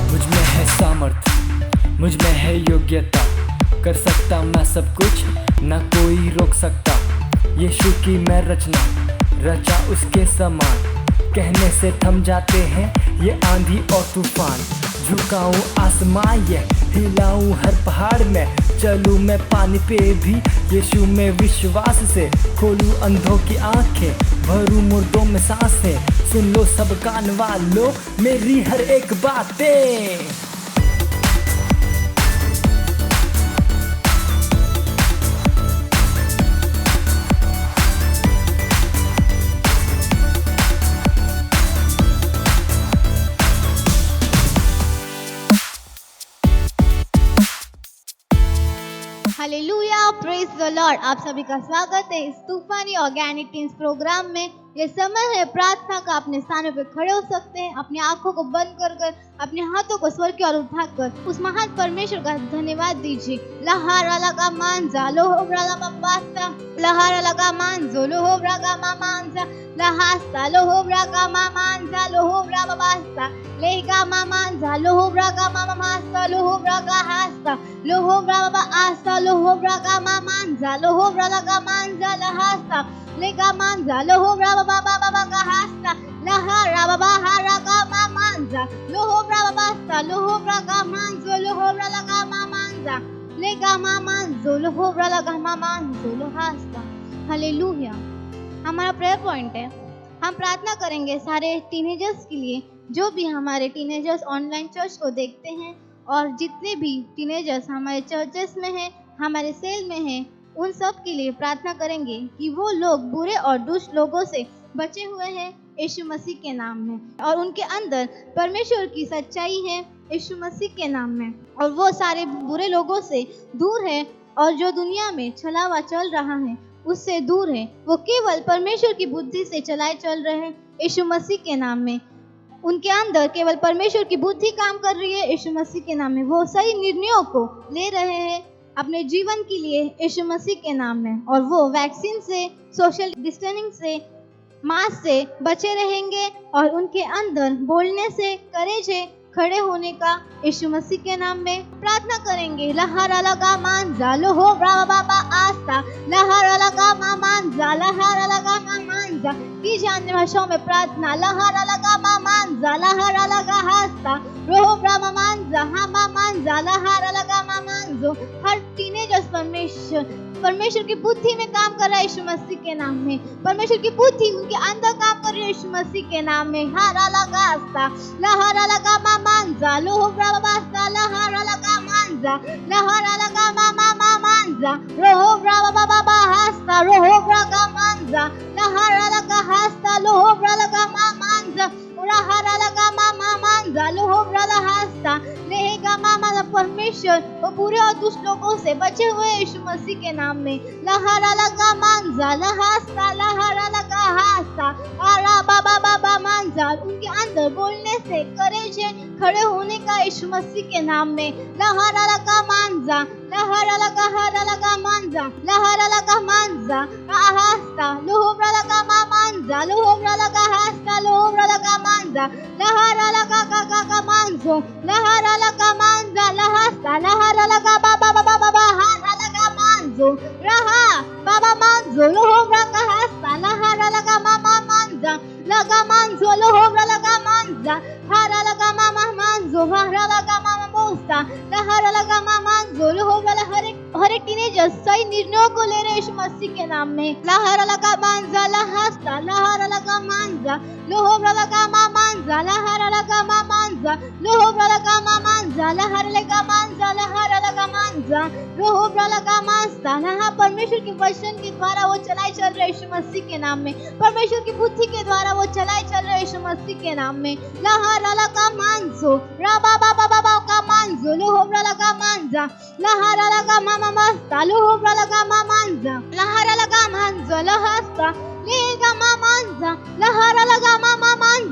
मुझ में है सामर्थ्य, मुझ में है योग्यता, कर सकता मैं सब कुछ, ना कोई रोक सकता। यीशु की मैं रचना, रचा उसके समान, कहने से थम जाते हैं ये आंधी और तूफान। झुकाऊं आसमान ये हिलाऊं हर पहाड़ में, चलूं मैं पानी पे भी यीशु में विश्वास से। खोलूं अंधों की आंखें, भरूं मुर्दों में सांसें, सुन लो सब कान वालों मेरी हर एक बातें। Hallelujah, praise the Lord. आप सभी का स्वागत है इस तूफानी ऑर्गेनिक टीम्स प्रोग्राम में। ये समय है प्रार्थना का। अपने स्थानों पे खड़े हो सकते हैं, अपनी आंखों को बंद कर कर अपने हाथों को स्वर की ओर उठाकर उस महान परमेश्वर का धन्यवाद दीजिए। लहारा लगा मांजा लोहोब्रा बाबास्ता, लहारा लगा मांजो लोहोब्रा गा मामांजा, लहास्ता लोहोब्रा गा मामांजा लोहोब्रा बाबास्ता, लेगा मामांजा लोहोब्रा गा मामास्ता लोहोब्रा गा हास्ता, लोहोब्रा बाबा आस्ता लोहोब्रा गा मामांजा लोहोब्रा लगा मांजा लहास्ता, लेगा मांजा लोहोब्रा बाबा बाबा गा हास्ता, लहारा बाबा हारा गा मामांजा लोहोब्रा बाबास्ता लोहोब्रा गा मांजो लोहोब्रा लगा मामांजा, लेगा मामांजो लोहोब्रा लगा मामांजो लोहास्ता। हालेलुया। हमारा प्रेयर पॉइंट है, हम प्रार्थना करेंगे सारे टीनेजर्स के लिए, जो भी हमारे टीनेजर्स ऑनलाइन चर्च को देखते हैं और जितने भी टीनेजर्स हमारे चर्चेस में हैं, हमारे सेल में हैं, उन सब के लिए प्रार्थना करेंगे कि वो लोग बुरे और दुष्ट लोगों से बचे हुए हैं यीशु मसीह के नाम में, और उनके अंदर परमेश्वर की सच्चाई है यीशु मसीह के नाम में, और वो सारे बुरे लोगों से दूर है, और जो दुनिया में छलावा चल रहा है उससे दूर है। वो केवल परमेश्वर की बुद्धि से चलाए चल रहे हैं यीशु मसीह के नाम में। उनके अंदर केवल परमेश्वर की बुद्धि काम कर रही है यीशु मसीह के नाम में। वो सही निर्णयों को ले रहे हैं अपने जीवन के लिए यीशु मसीह के नाम में, और वो वैक्सीन से, सोशल डिस्टेंसिंग से, मास्क से बचे रहेंगे, और उनके अंदर बोलने से, करेज है खड़े होने का यीशु मसीह के नाम में प्रार्थना करेंगे। लहारा लगा मांजा लोहोब्रा बाबा आस्ता, लहारा लगा मामांजा, लहारा लगा मामांजा की अन्य भाषाओं में प्रार्थना। लहारा लगा मामांजा, लहारा लगा हास्ता, लोहोब्रा मामांजा, हा मामांजा, लहारा लगा मामांजो। हर टीनेजर्स परमेश्वर की बुद्धि में काम कर रहा है यीशु मसीह के नाम में। परमेश्वर की बुद्धि उनके अंदर काम कर रही है यीशु मसीह के नाम में। हारा लगा आस्ता, लहारा लगा मामांजा, लोहोब्रा बाबास्ता, लहारा लगा मांजा, लहारा लगा मामा मामांजा, लोहोब्रा बाबा बाबा हास्ता, लोहोब्रा का मांजा, लहारा लगा हास्ता, लोहोब्रा लगा मामांजा, लहारा लगा मामा मांजा, लोहोब्रा लहास्ता, लेगा मामा। परमेश्वर वो बुरे और दुष्ट लोगों से बचे हुए यीशु मसीह के नाम में। लहारा लगा मांजा, लहास्ता, लहारा लगा हास्ता, आरा बाबा बाबा मांजा। उनके अंदर बोलने से, करेज है खड़े होने का यीशु मसीह के नाम में। लहारा लगा मांजा, लहारा लगा हारा लगा मांजा, लहारा लगा मांजा, हास्ता, लोहोब्रा लगा मामांजा, लोहोब्रा लगा हास्ता, लोहोब्रा लगा मांजा, लहारा लगा का मांजो, लहारा लगा मांजा, लहास्ता, लहारा लगा बाबा बाबा बाबा हारा लगा मांजो, रहा बाबा मांजो, लोहोब्रा का हास्ता, लहारा लगा मामा मांजा, लगा मांजो, लोहोब्रा लगा मांजा, हारा लगा मामा मांजो, हारा लगा मामा बोस्ता, लहारा लगा मामा मांजो, लोहोब्रा। हर एक टीनेजर सही निर्णयों को ले रहे यीशु मसीह के नाम में। लहारा लगा मांजा, लहास्ता, लहारा लगा मांजा, लोहोब्रा लगा मामांजा, लहारा लगा मामांजा, लोहोब्रा लगा मामांजा, लहारा लगा मांजा, लहारा लगा मांजा, लोहोब्रा लगा मांजा। लहा परमेश्वर के वचन के द्वारा वो चलाए चल रहे यीशु मसीह के नाम में। परमेश्वर की बुद्धि के द्वारा वो चलाए चल रहे यीशु मसीह के नाम में। लहारा लगा मांजो, राबा बाबा बाबा का मांजो, लोहोब्रा लगा मांजा, लहारा लगा मामा मास्ता, लोहोब्रा लगा मामांजा, लहारा लगा मांजो, लहास्ता, लेगा मामांजा,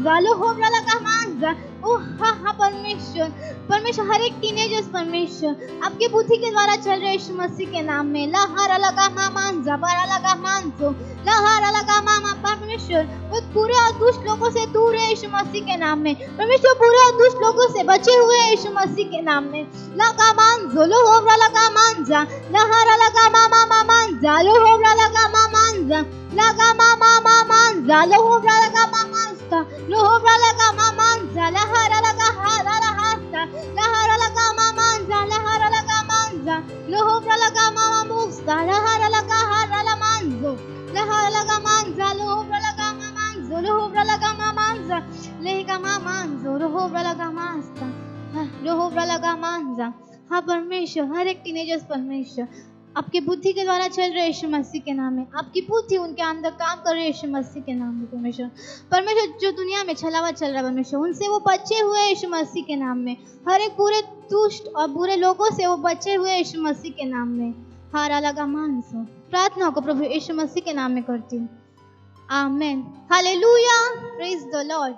manza, लोहोब्रा लगा manza। ओह हाँ परमेश्वर, परमेश्वर हर एक टीनेजर्स परमेश्वर आपके बुद्धि के द्वारा चल रहे यीशु मसीह के नाम में। लहारा लगा मांजा, बारा लगा मांजो, लहारा लगा मामा परमेश्वर वो बुरे और दुष्ट लोगों से दूर है यीशु मसीह के नाम में। परमेश्वर बुरे और दुष्ट लोगों से बचे हुए हैं यीशु मसीह के नाम में। लगा मांजो, लोहोब्रा लगा मांजा, लहारा लगा मामा मांजा, लोहोब्रा लगा मांजा, लगा मामा मांजा, लोहोब्रा लगा मांजा, लोहोब्रा लगा मांजा, लहारा लगा हारा हासा, लहारा लगा मांजा, लहारा लगा मांजा, लोहोब्रा लगा मामा मुस्ता, लहारा लगा हारा मांजो, लहारा लगा मांजा, लोहोब्रा लगा मांजो, लोहोब्रा लगा मांजा, लेगा मांजो, लोहोब्रा लगा मांजा, लोहोब्रा लगा मांजा। हाँ परमेश्वर हर एक टीनेजर्स परमेश्वर आपकी बुद्धि के द्वारा चल रहे यीशु मसीह के नाम में। आपकी बुद्धि उनके अंदर काम कर रहे यीशु मसीह के नाम में परमेश्वर। परमेश्वर जो दुनिया में छलावा चल रहा है परमेश्वर उनसे वो बचे हुए यीशु मसीह के नाम में। हर एक बुरे दुष्ट और बुरे लोगों से वो बचे हुए यीशु मसीह के नाम में। हारा लगा मानसो प्रार्थना को प्रभु यीशु मसीह के नाम में करती हूँ, amen, hallelujah, praise the Lord.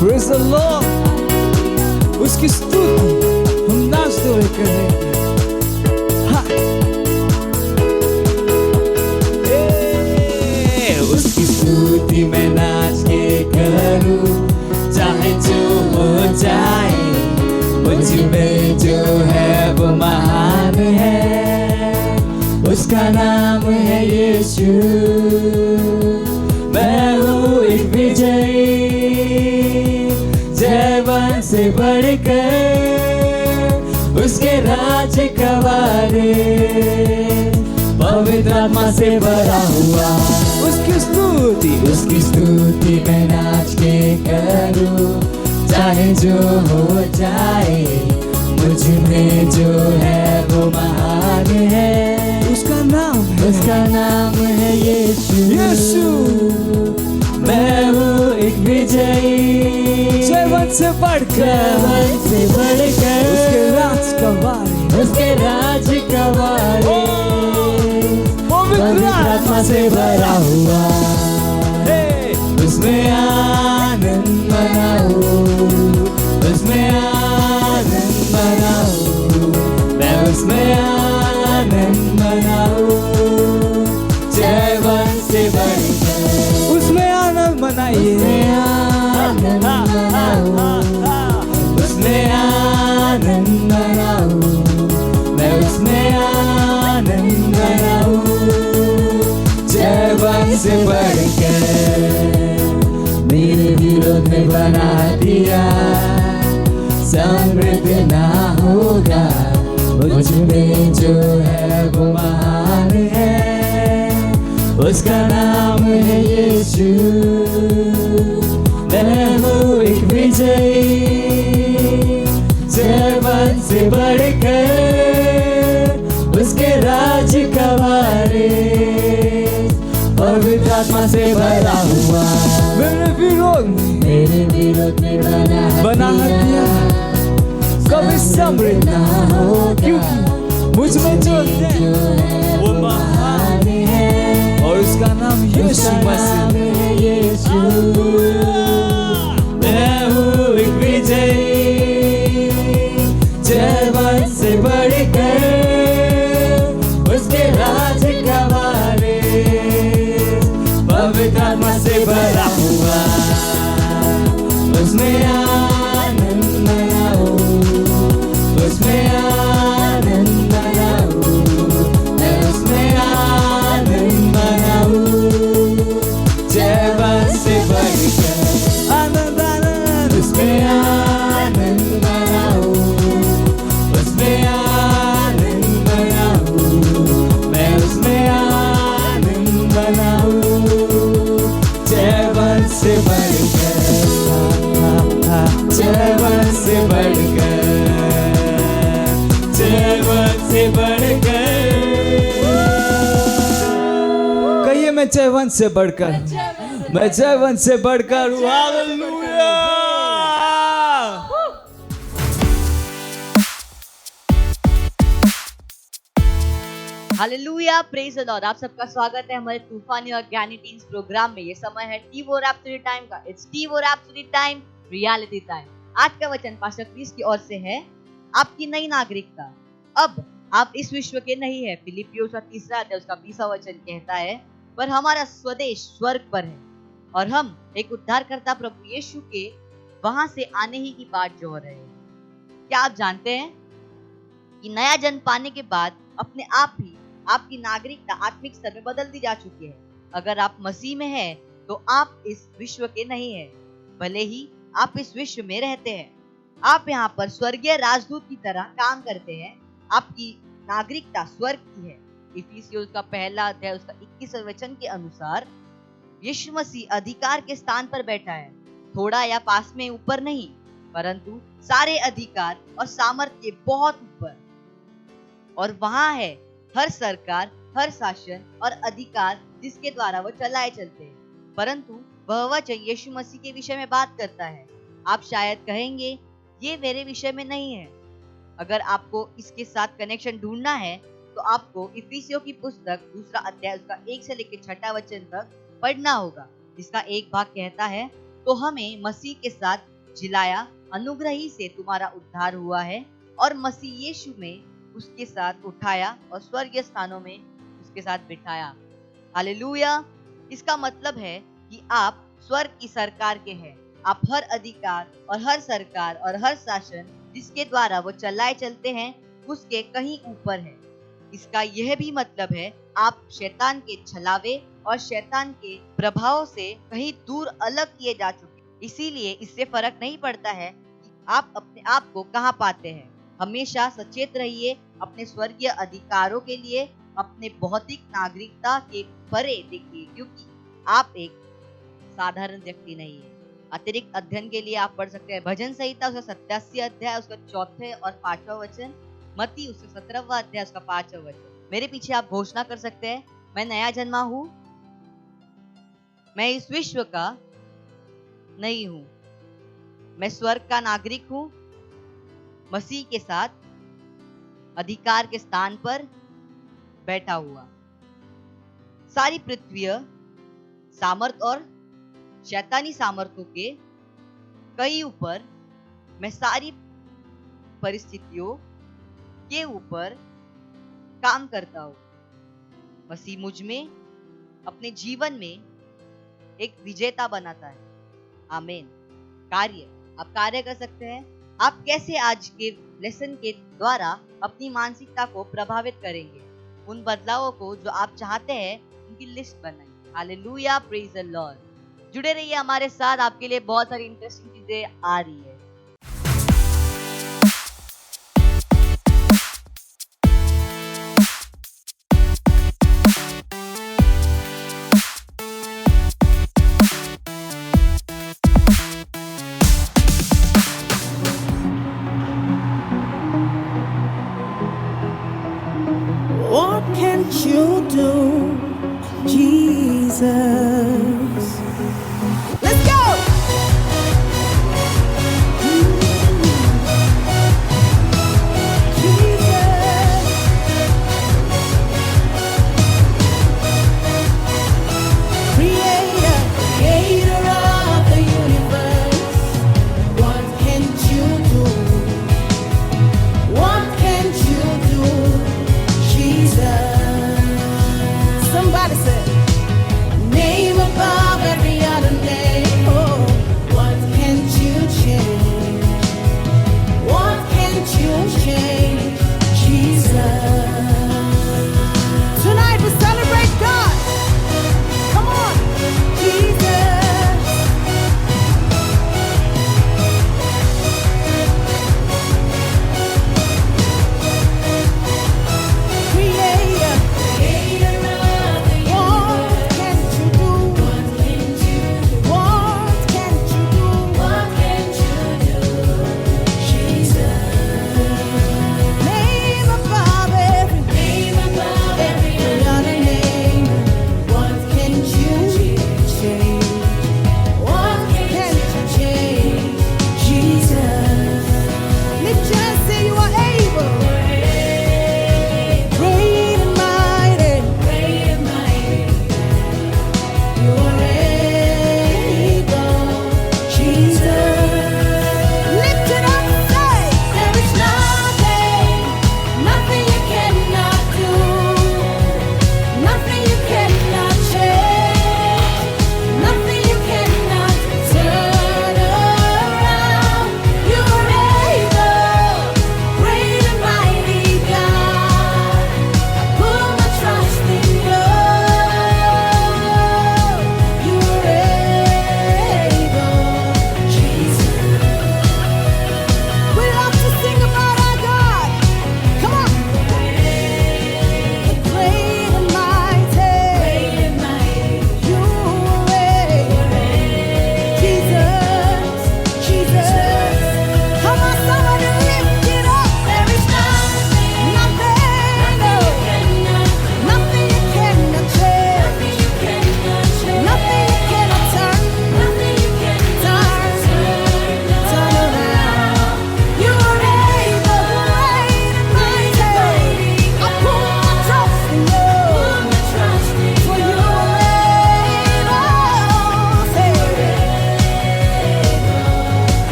Praise the Lord। उसकी स्तुति हम नाचते हुए करेंगे। उसकी स्तुति मैं नाच के करूं, चाहे जो हो जाए, मुझ में जो है वो महान है, उसका नाम है यीशु। मैं हूँ एक विजयी, जयवन से बढ़कर उसके राज का वारिस, पवित्र आत्मा से भरा हुआ। उसकी स्तुति मैं नाच के करूं, चाहे जो हो जाए, मुझ में जो है वो महान है, उसका नाम है यीशु। मैं हूँ एक विजयी, जयवन से बढ़कर उसके राज का वारिस, पवित्र आत्मा से भरा हुआ। उसमें आनंद मनाओ, उसमें आनंद मनाओ, मैं उसमें आनंद मनाओ, जयवन से बढ़कर उसमें आनंद मनाइए, आनंद मनाओ, उसमें आनंद मनाओ, मैं उसमें आनंद मनाओ, जयवन से बढ़कर मेरे विरोध में बना दिया, समृद्ध ना होगा, मुझ में जो है वो महान है, उसका नाम है यीशु। मैं हूँ एक विजयी, जयवन से बढ़कर उसके राज का वारिस, पवित्र आत्मा से भरा हुआ। मेरे विरोध में बना दिया, कभी समृद्ध ना होगा, क्योंकि मुझ में जो है वो महान है, और उसका नाम यीशु मसीह। मैं हूँ एक विजयी, जयवन से बढ़कर उसके राज का वारिस, पवित्र आत्मा से भरा हुआ। उसमें आनंद मनाओ, उसमें आनंद मनाओ, मैं उसमें आनंद मनाओ, जयवन से बढ़कर आनंद आनंद उसमें आनंद मनाओ, उसमें आनंद मनाओ, मैं उसमें आनंद मनाओ, जयवन से बढ़कर, जयवन से बढ़कर, जयवन से बढ़कर। कहिए मैं जयवन से बढ़कर, मैं जयवन से बढ़कर हूँ। Hallelujah. Hallelujah, praise the Lord. आप सबका स्वागत है हमारे तूफानी और ज्ञानी टीम्स प्रोग्राम में। ये समय है टी4 रैप्सोडी टाइम का। इट्स टी4 रैप्सोडी टाइम, रियलिटी टाइम। आज का वचन पास्टर क्रिस की ओर से है, आपकी नई नागरिकता। अब आप इस विश्व के नहीं है। फिलिपियों का 3 अध्याय उसका 20 वचन कहता है, पर हमारा स्वदेश स्वर्ग पर है और हम एक उद्धारकर्ता प्रभु यीशु के वहां से आने ही की बाट जोह रहे हैं। क्या आप जानते हैं कि नया जन्म पाने के बाद अपने आप ही आपकी नागरिकता आत्मिक स्तर में बदल दी जा चुकी है। अगर आप मसीह में हैं तो आप इस विश्व के नहीं हैं, भले ही आप इस विश्व में रहते हैं। आप यहाँ पर स्वर्गीय राजदूत की तरह काम करते हैं। आपकी नागरिकता स्वर्ग की है। इफिसियों का 1 अध्याय उसका 21 वचन के अनुसार यीशु मसीह अधिकार के स्थान पर बैठा है, थोड़ा या पास में ऊपर नहीं, परंतु सारे अधिकार और सामर्थ्य के बहुत ऊपर। और वहां है हर सरकार, हर शासन और अधिकार जिसके द्वारा वो चलाए चलते हैं। परंतु वह वचन यीशु मसीह के विषय में बात करता है। आप शायद कहेंगे ये मेरे विषय में नहीं है। अगर आपको इसके साथ कनेक्शन ढूंढना है तो आपको इफिसियों की पुस्तक 2 अध्याय उसका 1 से लेकर 6 वचन तक पढ़ना होगा। इसका एक भाग कहता है, तो हमें मसीह के साथ जिलाया, अनुग्रह ही से तुम्हारा उद्धार हुआ है, और मसीह यीशु में उसके साथ उठाया और स्वर्गीय स्थानों में उसके साथ बिठाया। हालेलुया। इसका मतलब है कि आप स्वर्ग की सरकार के हैं। आप हर अधिकार और हर सरकार और हर शासन जिसके द्वारा वो चलाए चलते हैं उसके कहीं ऊपर है। इसका यह भी मतलब है आप शैतान के छलावे और शैतान के प्रभाव से कहीं दूर अलग किए जा चुके। इसीलिए इससे फर्क नहीं पड़ता है कि आप अपने आप को कहाँ पाते हैं। हमेशा सचेत रहिए अपने स्वर्गीय अधिकारों के लिए, अपने भौतिक नागरिकता के परे देखिए, क्योंकि आप एक साधारण व्यक्ति नहीं है। अतिरिक्त अध्ययन के लिए आप पढ़ सकते हैं भजन संहिता उसका 87 अध्याय उसका 4 और 5 वचन, मत्ती उसका 17 अध्याय उसका 5 वचन। मेरे पीछे आप घोषणा कर सकते हैं, मैं नया जन्मा हूं, मैं इस विश्व का नहीं हूं, मैं स्वर्ग का नागरिक हूं, मसीह के साथ अधिकार के स्थान पर बैठा हुआ। सारी पृथ्वी सामर्थ और शैतानी सामर्थ्यों के कई ऊपर, मैं सारी परिस्थितियों के ऊपर काम करता हूं। मसीह मुझ में अपने जीवन में एक विजेता बनाता है। आमीन। आप कार्य कर सकते हैं। आप कैसे आज के लेसन के द्वारा अपनी मानसिकता को प्रभावित करेंगे? उन बदलावों को जो आप चाहते हैं उनकी लिस्ट बनाइए। Hallelujah, praise the Lord. जुड़े रहिए हमारे साथ, आपके लिए बहुत सारी इंटरेस्टिंग चीजें आ रही है। What can you do, Jesus? Let's go! Jesus. Creator of the universe. What can you do? What can you do? Jesus. Somebody say, name above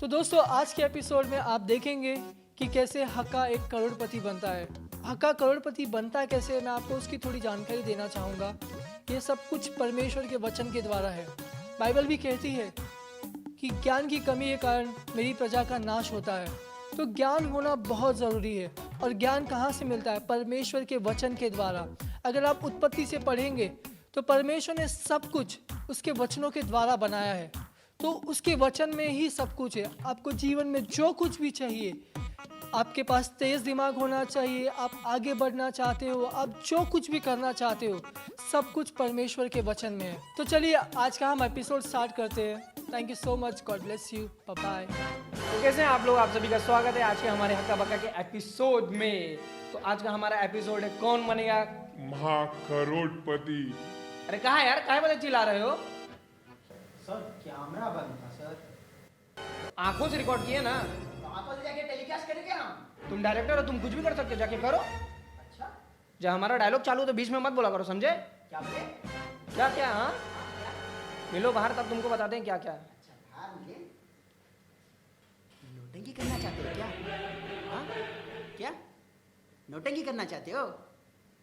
तो दोस्तों आज के एपिसोड में आप देखेंगे कि कैसे हक्का एक करोड़पति बनता है। हक्का करोड़पति बनता कैसे, मैं आपको उसकी थोड़ी जानकारी देना चाहूँगा। ये सब कुछ परमेश्वर के वचन के द्वारा है। बाइबल भी कहती है कि ज्ञान की कमी के कारण मेरी प्रजा का नाश होता है। तो ज्ञान होना बहुत ज़रूरी है। और ज्ञान कहाँ से मिलता है? परमेश्वर के वचन के द्वारा। अगर आप उत्पत्ति से पढ़ेंगे तो परमेश्वर ने सब कुछ उसके वचनों के द्वारा बनाया है। तो उसके वचन में ही सब कुछ है। आपको जीवन में जो कुछ भी चाहिए, आपके पास तेज दिमाग होना चाहिए, आप आगे बढ़ना चाहते हो, आप जो कुछ भी करना चाहते हो, सब कुछ परमेश्वर के वचन में है। तो चलिए आज का हम एपिसोड स्टार्ट करते हैं। Thank you so much, God bless you, bye bye. तो कैसे हैं आप लोग? आप सभी का स्वागत है आज के हमारे हक्का बक्का के एपिसोड में। तो आज का हमारा एपिसोड है कौन बनेगा महाकरोड़पति। अरे कहाँ यार, काहे वाले चिल्ला रहे हो? सर कैमरा बंद था सर। आंखों से रिकॉर्ड किए ना। आंखों से जाके टेलीकास्ट करेंगे हम। तुम डायरेक्टर हो, तुम कुछ भी कर सकते हो, जाके करो। अच्छा जब हमारा डायलॉग चालू हो तो बीच में मत बोला करो, समझे? क्या बोले? क्या क्या? हाँ मिलो बाहर, तब तुमको बताते हैं क्या क्या। अच्छा बाहर मिले। नोटंकी करना चाहते हो क्या? हाँ क्या नोटंकी करना चाहते हो?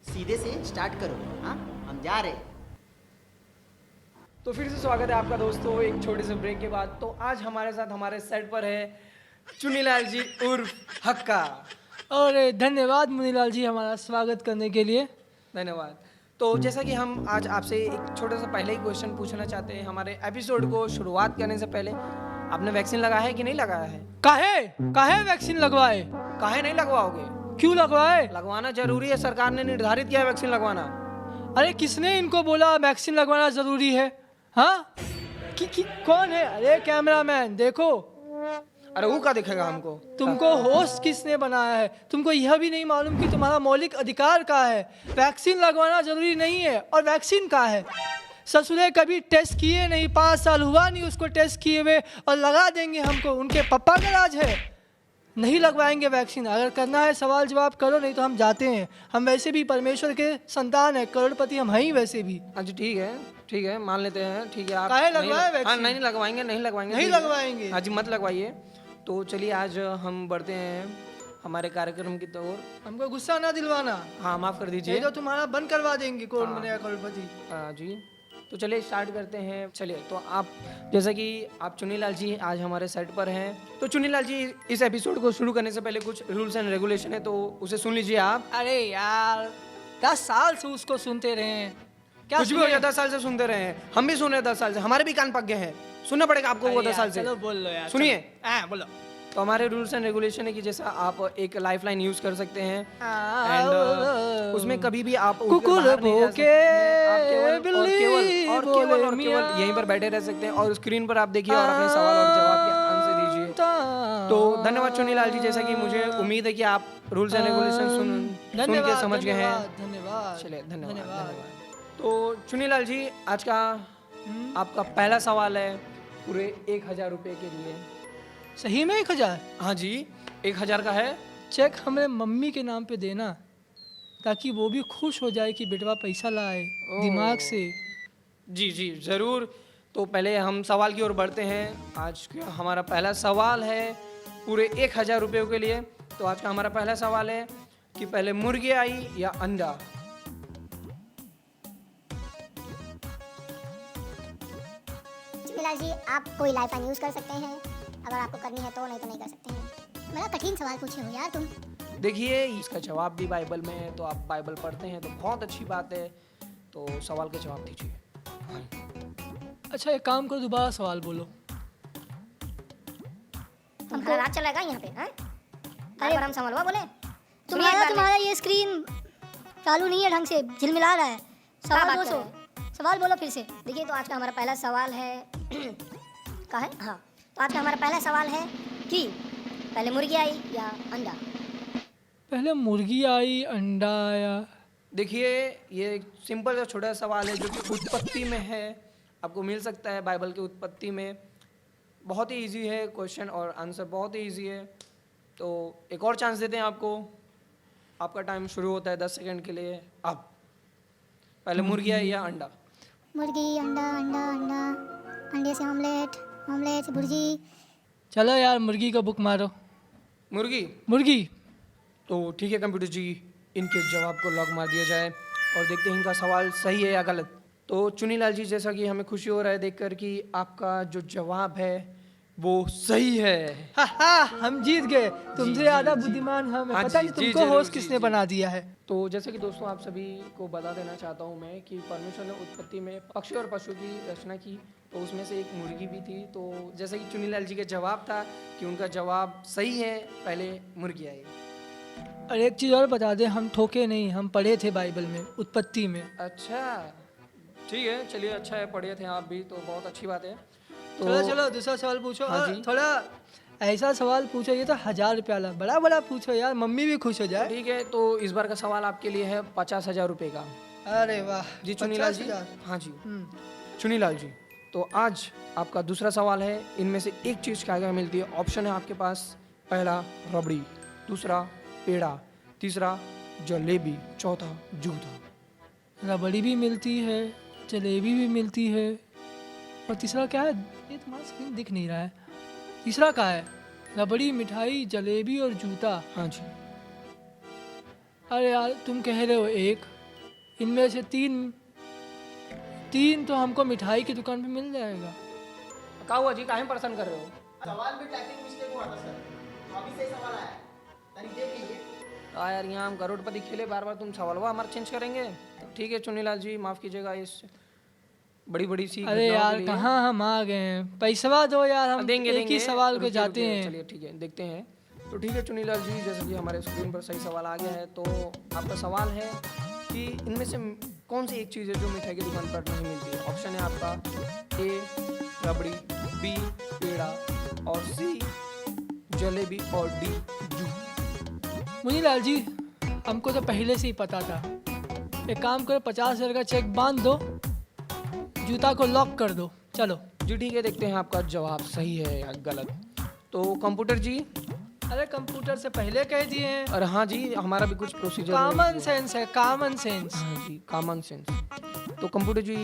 सीधे से स्टार्ट करो। हाँ हम जा रहे। तो फिर से स्वागत है आपका दोस्तों एक छोटे से ब्रेक के बाद। तो आज हमारे साथ हमारे सेट पर है चुनीलाल जी उर्फ हक्का। और धन्यवाद मुनीलाल जी हमारा स्वागत करने के लिए। धन्यवाद। तो जैसा कि हम आज आपसे एक छोटा सा पहले ही क्वेश्चन पूछना चाहते हैं। हमारे एपिसोड को शुरुआत करने से पहले आपने वैक्सीन लगाया है कि नहीं लगाया है? काहे वैक्सीन लगवाए? काहे नहीं लगवाओगे? क्यों लगवाए? लगवाना जरूरी है, सरकार ने निर्धारित किया है वैक्सीन लगवाना। अरे किसने इनको बोला वैक्सीन लगवाना जरूरी है? हाँ कौन है? अरे कैमरामैन देखो। अरे वो क्या दिखेगा हमको? तुमको होस्ट किसने बनाया है? तुमको यह भी नहीं मालूम कि तुम्हारा मौलिक अधिकार का है? वैक्सीन लगवाना जरूरी नहीं है। और वैक्सीन का है, ससुरे कभी टेस्ट किए नहीं, 5 साल हुआ नहीं उसको टेस्ट किए हुए, और लगा देंगे हमको। उनके पापा का राज है, नहीं लगवाएंगे वैक्सीन। अगर करना है सवाल जवाब करो, नहीं तो हम जाते हैं। हम वैसे भी परमेश्वर के संतान है, करोड़पति हम हैं ही वैसे भी। अच्छा ठीक है मान लेते हैं, ठीक है। आप काहे नहीं लगवाए हाँ, वैक्सीन? नहीं लगवाएंगे, नहीं लगवाएंगे, नहीं ठीक है। लगवाएंगे। हाँ जी मत लगवाइए। तो चलिए आज हम बढ़ते हैं हमारे कार्यक्रम की ओर। हमको गुस्सा ना दिलवाना, हाँ माफ कर दीजिए। नहीं तो तुम्हारा बंद करवा देंगे। कौन हाँ। बनेगा करोड़पति? हाँ जी। तो चलिए स्टार्ट करते हैं। चलिए तो आप जैसा कि आप चुनीलाल जी आज हमारे सेट पर हैं, तो चुनीलाल जी इस एपिसोड को शुरू करने से पहले कुछ रूल्स एंड रेगुलेशन है, तो उसे सुन लीजिए आप। अरे यार 10 साल से उसको सुनते रहे हैं, क्या कुछ भी हो सुने? जाए 10 साल से सुनते रहे हैं, हम भी सुन रहे हैं 10 साल से, हमारे भी कान पक गए हैं, सुनना पड़ेगा आपको वो 10 साल से। चलो बोल लो यार, सुनिए। चलो। हाँ बोलो। तो हमारे रूल्स एंड रेगुलेशन है कि जैसा आप एक लाइफ लाइन यूज कर सकते हैं एंड उसमें कभी भी आप कुकुर बाहर नहीं जा भौंके, सकते। आप केवल बिल्ली और बोले केवल मियाँ। यहीं पर बैठे रह सकते हैं और स्क्रीन पर आप देखिए और अपने सवाल और जवाब के आंसर दीजिए। तो धन्यवाद चुनीलाल जी, जैसा कि मुझे उम्मीद है कि आप रूल्स एंड रेगुलेशन सुन के समझ गए हैं। धन्यवाद। चलिए धन्यवाद। तो चुनीलाल जी आज का आपका पहला सवाल है पूरे 1000 रुपये के लिए। सही में 1000? हाँ जी 1000 का है। चेक हमारे मम्मी के नाम पे देना, ताकि वो भी खुश हो जाए कि बेटवा पैसा लाए दिमाग से। जी जी ज़रूर। तो पहले हम सवाल की ओर बढ़ते हैं। आज का हमारा पहला सवाल है पूरे 1000 रुपयों के लिए। तो आज का हमारा पहला सवाल है कि पहले मुर्गी आई या अंडा? चुनीलाल जी आप कोई लाइफ लाइन यूज कर सकते हैं, अगर आपको करनी है तो, नहीं तो नहीं कर सकते हैं। बड़ा कठिन सवाल पूछे हो यार तुम। देखिए इसका जवाब भी बाइबल में है, तो आप बाइबल पढ़ते हैं तो बहुत अच्छी बात है। तो सवाल का जवाब दीजिए। अच्छा एक काम करो, दोबारा सवाल बोलो। तुम्हारा राज चलेगा यहाँ पे? हैं? अरे हम संभलवा बोले। तुम्हारा ये स्क्रीन चालू नहीं है ढंग से, झिलमिला रहा है। सवाल दो, सवाल बोलो फिर से। देखिए तो आज का हमारा पहला सवाल है का है हाँ, तो आज का हमारा पहला सवाल है कि पहले मुर्गी आई या अंडा? पहले मुर्गी आई अंडा आया? देखिए ये एक सिंपल सा छोटा सवाल है जो कि उत्पत्ति में है, आपको मिल सकता है बाइबल की उत्पत्ति में। बहुत ही इजी है क्वेश्चन और आंसर बहुत ही इजी है। तो एक और चांस देते हैं आपको। आपका टाइम शुरू होता है 10 सेकंड के लिए। अब पहले मुर्गी है या अंडा? मुर्गी, अंडा, अंडा, अंडा, अंडे से ऑमलेट, ऑमलेट से भुर्जी। चलो यार मुर्गी का बुक मारो। मुर्गी। मुर्गी। तो ठीक है कंप्यूटर जी, इनके जवाब को लॉक मार दिया जाए और देखते हैं इनका सवाल सही है या गलत। तो चुनीलाल जी, जैसा कि हमें खुशी हो रहा है देखकर कि आपका जो जवाब है वो सही है। हम जीत गए। तुमसे ज्यादा बुद्धिमान हम हैं। हाँ पता जी, नहीं जी, तुमको जरूर, होस्ट जी, किसने जी। बना दिया है। तो जैसे कि दोस्तों आप सभी को बता देना चाहता हूँ मैं कि परमेश्वर ने उत्पत्ति में पक्षी और पशु की रचना की, तो उसमें से एक मुर्गी भी थी। तो जैसे कि चुनीलाल जी का जवाब था कि उनका जवाब सही है, पहले मुर्गी आई। और एक चीज़ और बता दे, हम ठोके नहीं, हम पढ़े थे बाइबल में, उत्पत्ति में। अच्छा ठीक है, चलिए अच्छा है, पढ़े थे आप भी, तो बहुत अच्छी बात है। तो चलो चलो दूसरा सवाल पूछो। हाँ और जी। थोड़ा ऐसा सवाल पूछो, ये तो 1000 रुपया वाला बड़ा बड़ा पूछो यार, मम्मी भी खुश हो जाए। ठीक है, तो इस बार का सवाल आपके लिए है 50,000 रुपये का। अरे वाह जी चुनीलाल जी। 50,000। हाँ जी चुनीलाल जी, तो आज आपका दूसरा सवाल है। इनमें से एक चीज़ क्या क्या मिलती है? ऑप्शन है आपके पास, पहला रबड़ी, दूसरा पेड़ा, तीसरा जलेबी, चौथा जूता। रबड़ी भी मिलती है, जलेबी भी मिलती है, और तीसरा क्या है? ये तुम्हारा स्क्रीन दिख नहीं रहा है। तीसरा क्या है? रबड़ी, मिठाई, जलेबी और जूता। हाँ जी। अरे यार तुम कह रहे हो एक, इनमें से तीन तो हमको मिठाई की दुकान पे मिल जाएगा। क्या हुआ जी, काहे परेशान कर रहे हो? सवाल में टाइपिंग मिस्टेक हुआ था सर, अभी सही सवाल आया है, तनी देख लीजिए। यार यहाँ हम करोड़पति खेले, बार बार तुम सवाल हमारा चेंज करेंगे? तो ठीक है चुनीलाल जी, माफ़ कीजिएगा इस बड़ी सी अरे घटनाओं यार के लिए। कहाँ हम आ गए हैं, पैसवा दो यार, हम देंगे एक देंगे, ही सवाल पे रुकिए, जाते रुकिए, हैं। चलिए ठीक है, देखते हैं। तो ठीक है चुनीलाल जी, जैसे कि हमारे स्क्रीन पर सही सवाल आ गया है, तो आपका सवाल है कि इनमें से कौन सी एक चीज़ है जो मिठाई की दुकान पर नहीं मिलती है? ऑप्शन है आपका ए रबड़ी, बी पेड़ा, और सी जलेबी, और डी जूता। मुनीलाल जी, हमको तो पहले से ही पता था। एक काम करो, 50,000 का चेक बांध दो, जूता को लॉक कर दो। चलो जी ठीक है, देखते हैं आपका जवाब सही है या गलत। तो कंप्यूटर जी। अरे कंप्यूटर से पहले कह दिए हैं। अरे हाँ जी, हमारा भी कुछ प्रोसीजर कॉमन सेंस है, कॉमन सेंस। हाँ जी, कॉमन सेंस। तो कंप्यूटर जी,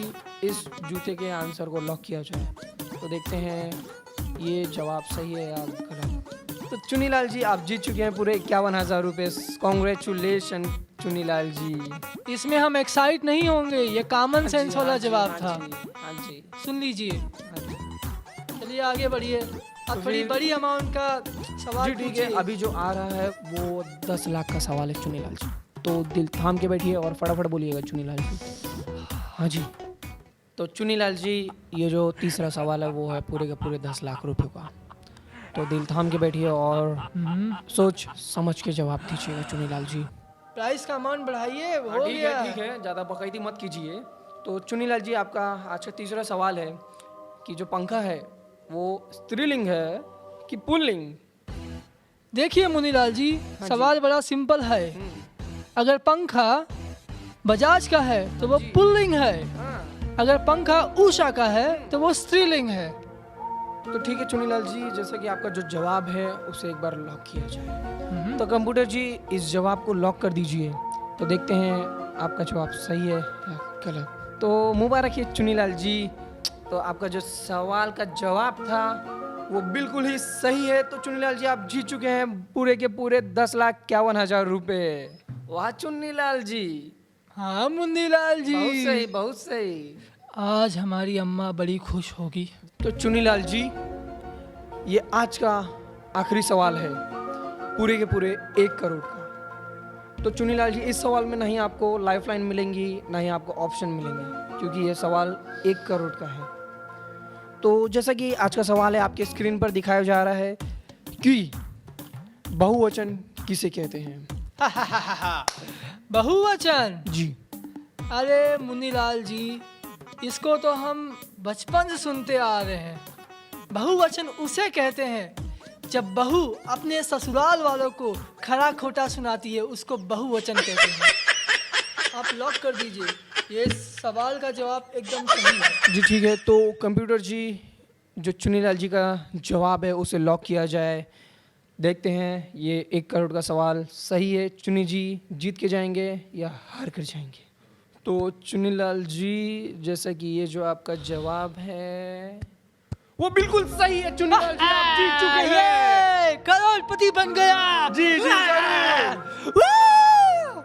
इस जूते के आंसर को लॉक किया जाए, तो देखते हैं ये जवाब सही है या गलत। तो चुनीलाल जी, आप जीत चुके हैं पूरे 51,000 रुपये। कॉन्ग्रेचुलेशन चुनीलाल जी। इसमें हम एक्साइट नहीं होंगे, ये कॉमन सेंस वाला जवाब था। हाँ जी। सुन लीजिए, हाँ जी। चलिए आगे बढ़िए। अब बड़ी फिर- बड़ी अमाउंट का सवाल जी ठीक है, पूछिए। अभी जो आ रहा है वो 10 लाख का सवाल है चुनीलाल जी। तो दिल थाम के बैठिए और फटाफट बोलिएगा चुनीलाल जी। हाँ जी। तो चुनीलाल जी, ये जो तीसरा सवाल है वो है पूरे के पूरे 10 लाख रुपए का। तो दिल थाम के बैठिए और सोच समझ के जवाब दीजिएगा चुनीलाल जी। प्राइस का अमाउंट बढ़ाइए, हो ठीक गया। है ठीक है, ज़्यादा बकैती मत कीजिए। तो चुनीलाल जी, आपका आज का तीसरा सवाल है कि जो पंखा है वो स्त्रीलिंग है कि पुल्लिंग? देखिए मुनीलाल जी, सवाल बड़ा सिंपल है। अगर पंखा बजाज का है तो वो पुल्लिंग है, अगर पंखा उषा का है तो वो स्त्रीलिंग है। तो ठीक है चुनीलाल जी, जैसा कि आपका जो जवाब है उसे एक बार लॉक किया जाए। तो कंप्यूटर जी, इस जवाब को लॉक कर दीजिए, तो देखते हैं आपका जवाब सही है या गलत। तो मुबारक है चुनीलाल जी, तो आपका जो सवाल का जवाब था वो बिल्कुल ही सही है। तो चुनीलाल जी, आप जीत चुके हैं पूरे के पूरे 10,51,000 रुपये। वाह चुनीलाल जी। हाँ मुनीलाल जी, बहुत सही, बहुत सही। आज हमारी अम्मा बड़ी खुश होगी। तो चुनीलाल जी, ये आज का आखिरी सवाल है पूरे के पूरे 1 करोड़ का। तो चुनीलाल जी, इस सवाल में नहीं आपको लाइफलाइन मिलेंगी, ना ही आपको ऑप्शन मिलेंगे, क्योंकि ये सवाल 1 करोड़ का है। तो जैसा कि आज का सवाल है आपके स्क्रीन पर दिखाया जा रहा है कि बहुवचन किसे कहते हैं? बहुवचन? जी। अरे मुनीलाल जी, इसको तो हम बचपन से सुनते आ रहे हैं। बहुवचन उसे कहते हैं जब बहू अपने ससुराल वालों को खरा खोटा सुनाती है, उसको बहुवचन कहते हैं। आप लॉक कर दीजिए, ये सवाल का जवाब एकदम सही है। जी ठीक है, तो कंप्यूटर जी, जो चुनीलाल जी का जवाब है उसे लॉक किया जाए। देखते हैं ये 1 करोड़ का सवाल सही है। चुनी जी जीत के जाएंगे या हार कर जाएंगे? तो चुनीलाल जी, जैसा कि ये जो आपका जवाब है वो बिल्कुल सही है चुन्नीलाल जी, आप जीत चुके हैं। ये करोड़पति बन गया। जी जी जरूर। वाह!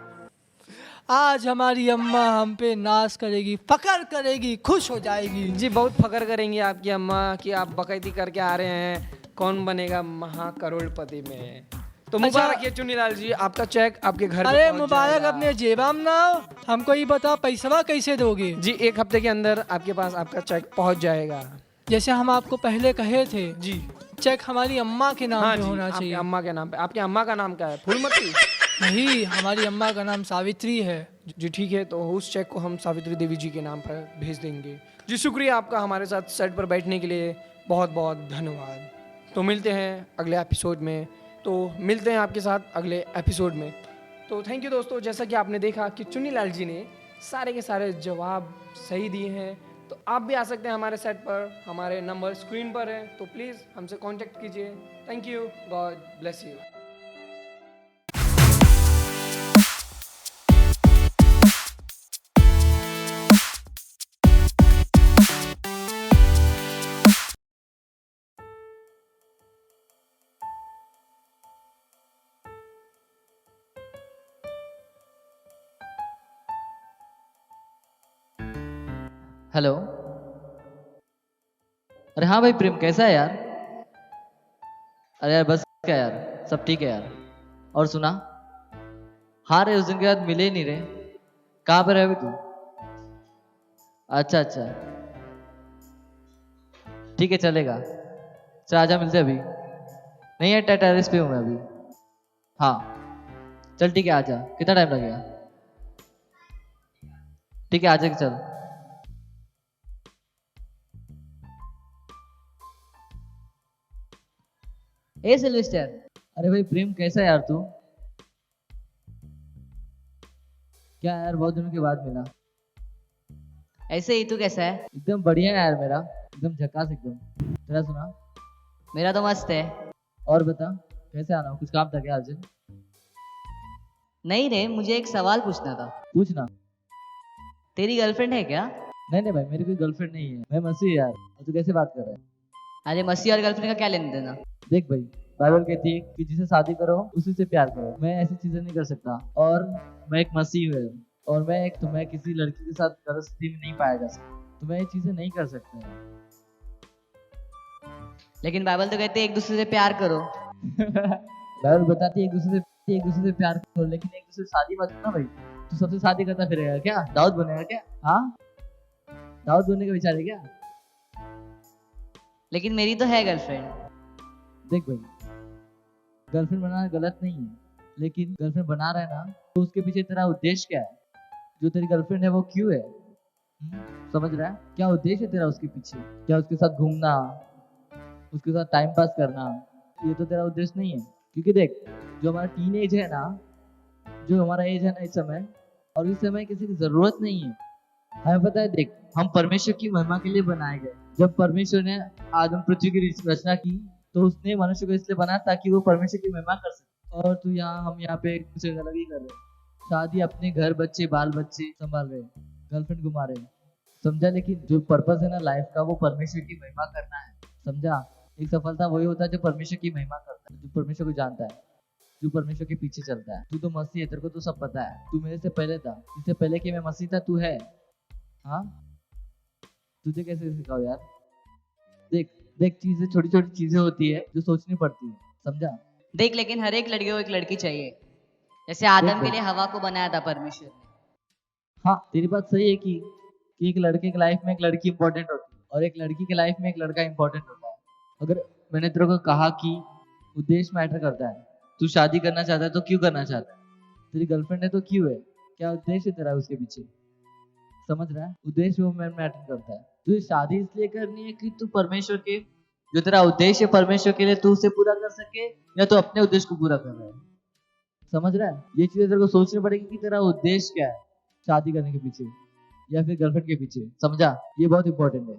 आज हमारी अम्मा हम पे नाज करेगी, फकर करेगी, खुश हो जाएगी। जी बहुत फकर करेंगी आपकी अम्मा कि आप बकैती करके आ रहे हैं, कौन बनेगा महाकरोड़पति में। तो मुबारक है चुन्नीलाल जी, आपका चेक आपके घर पे अरे पहुंच मुबारक जाएगा। अपने जेबाम ना हो। हमको ये बता पैसवा कैसे दोगे? जी 1 हफ्ते के अंदर आपके पास आपका चेक पहुंच जाएगा। जैसे हम आपको पहले कहे थे, जी चेक हमारी अम्मा के नाम हाँ पे जी, होना आपकी चाहिए। अम्मा के नाम पे। आपकी अम्मा का नाम क्या है? फूलमती? नहीं, हमारी अम्मा का नाम सावित्री है। जी ठीक है, तो उस चेक को हम सावित्री देवी जी के नाम पर भेज देंगे। जी शुक्रिया आपका हमारे साथ सेट पर बैठने के लिए, बहुत बहुत धन्यवाद। तो मिलते हैं अगले एपिसोड में, तो मिलते हैं आपके साथ अगले एपिसोड में। तो थैंक यू दोस्तों, जैसा कि आपने देखा कि चुन्नीलाल जी ने सारे के सारे जवाब सही दिए हैं। तो आप भी आ सकते हैं हमारे सेट पर, हमारे नंबर स्क्रीन पर है, तो प्लीज़ हमसे कांटेक्ट कीजिए। Thank you, God bless you. Hello. अरे हाँ भाई प्रेम, कैसा है यार? अरे यार बस क्या यार, सब ठीक है यार। और सुना, हाँ रे उस दिन के बाद मिले ही नहीं रे। कहाँ पे रहे अभी तू? अच्छा अच्छा, ठीक है चलेगा। चल आजा, मिलते हैं अभी। नहीं है, टेरेस पे हूँ मैं अभी। हाँ चल ठीक है, आजा। कितना टाइम लगेगा? ठीक है आजा के चल। ए सिल्वेस्टर, अरे भाई प्रेम, कैसा है यार तू? क्या यार, बहुत दिनों के बाद मिला। ऐसे ही तू कैसा है? एकदम बढ़िया है यार मेरा, एकदम झकास एकदम। तेरा सुना? मेरा तो मस्त है। और बता, कैसे आना हो? कुछ काम था क्या अर्जेंट? नहीं रे, मुझे एक सवाल पूछना था। पूछना। तेरी गर्लफ्रेंड है क्या? नहीं नहीं भाई, मेरी कोई गर्लफ्रेंड नहीं है, मैं मसीह यार। और तू कैसे बात कर रहा है? अरे मसीह और गर्लफ्रेंड का क्या लेना देना? देख भाई, बाइबल कहती है कि जिसे शादी करो उसी से प्यार करो। मैं ऐसी चीजें नहीं कर सकता, और मैं एक मसीह हूँ, और मैं किसी लड़की के साथ गलत स्थिति में नहीं पाया जा सकता, तो मैं ये चीजें नहीं कर सकता। लेकिन बाइबल तो कहते हैं एक दूसरे से प्यार करो। बाइबल बताती है एक दूसरे से प्यार करो, लेकिन एक दूसरे से शादी मत करना भाई। तू सबसे शादी करता फिरेगा क्या? दाऊद बनेगा क्या? हाँ, दाऊद बनने का विचार है क्या? लेकिन मेरी तो है गर्लफ्रेंड। देख भाई, गर्लफ्रेंड बनाना गलत नहीं है, लेकिन गर्लफ्रेंड बना रहा है ना, तो उसके पीछे तेरा उद्देश्य क्या है? जो तेरी गर्लफ्रेंड है वो क्यों है? समझ रहा है? क्या उद्देश्य है तेरा उसके पीछे? क्या उसके साथ घूमना, उसके साथ टाइम पास करना? ये तो तेरा उद्देश्य नहीं है। क्योंकि देख, जो हमारा टीनेज है ना, जो हमारा एज है ना इस समय, और इस समय किसी की जरूरत नहीं है। हमें पता है, देख हम परमेश्वर की महिमा के लिए बनाए गए। जब परमेश्वर ने आदम पृथ्वी की रचना की, तो उसने मनुष्य को इसलिए बनाया ताकि वो परमेश्वर की महिमा कर सके। और तू हम यहाँ पे कुछ अलग ही कर रहे हैं। शादी अपने घर, बच्चे, बाल बच्चे संभाल रहे, गर्लफ्रेंड घुमा रहे, समझा? लेकिन जो पर्पस है ना लाइफ का, वो परमेश्वर की महिमा करना है, समझा? एक सफलता वही होता है जो परमेश्वर की महिमा करता है, जो परमेश्वर को जानता है, जो परमेश्वर के पीछे चलता है। तू तो मसीह है, तेरे को तो सब पता है। तू मेरे से पहले था, इससे पहले कि मैं मसीह था तू है। हाँ, तुझे कैसे सिखाओ यार? देख देख, चीजें, छोटी छोटी चीजें होती है जो सोचनी पड़ती है, समझा? देख, लेकिन हर एक लड़के को एक लड़की चाहिए। जैसे आदम बिल्कुल। के लिए हवा को बनाया था परमेश्वर ने। हाँ, तेरी बात सही है कि एक लड़के की लाइफ में एक लड़की इंपॉर्टेंट होती है, और एक लड़की की लाइफ में एक लड़का इंपॉर्टेंट होता है। अगर मैंने तेरे को कहा कि उद्देश्य मैटर करता है, तू शादी करना चाहता है तो क्यों करना चाहता है? तेरी गर्लफ्रेंड है तो क्यों है? क्या उद्देश्य है तेरा उसके पीछे? समझ रहा है? उद्देश्य वो मैटर करता है। तुझे शादी इसलिए करनी है कि तू परमेश्वर के, जो तेरा उद्देश्य है परमेश्वर के लिए, तू उसे पूरा कर सके, या तो अपने उद्देश्य को पूरा कर रहा है? समझ रहा है? ये चीजें तेरे को सोचनी पड़ेगी कि तेरा उद्देश्य क्या है शादी करने के पीछे या फिर गर्लफ्रेंड के पीछे, समझा? ये बहुत इंपॉर्टेंट है।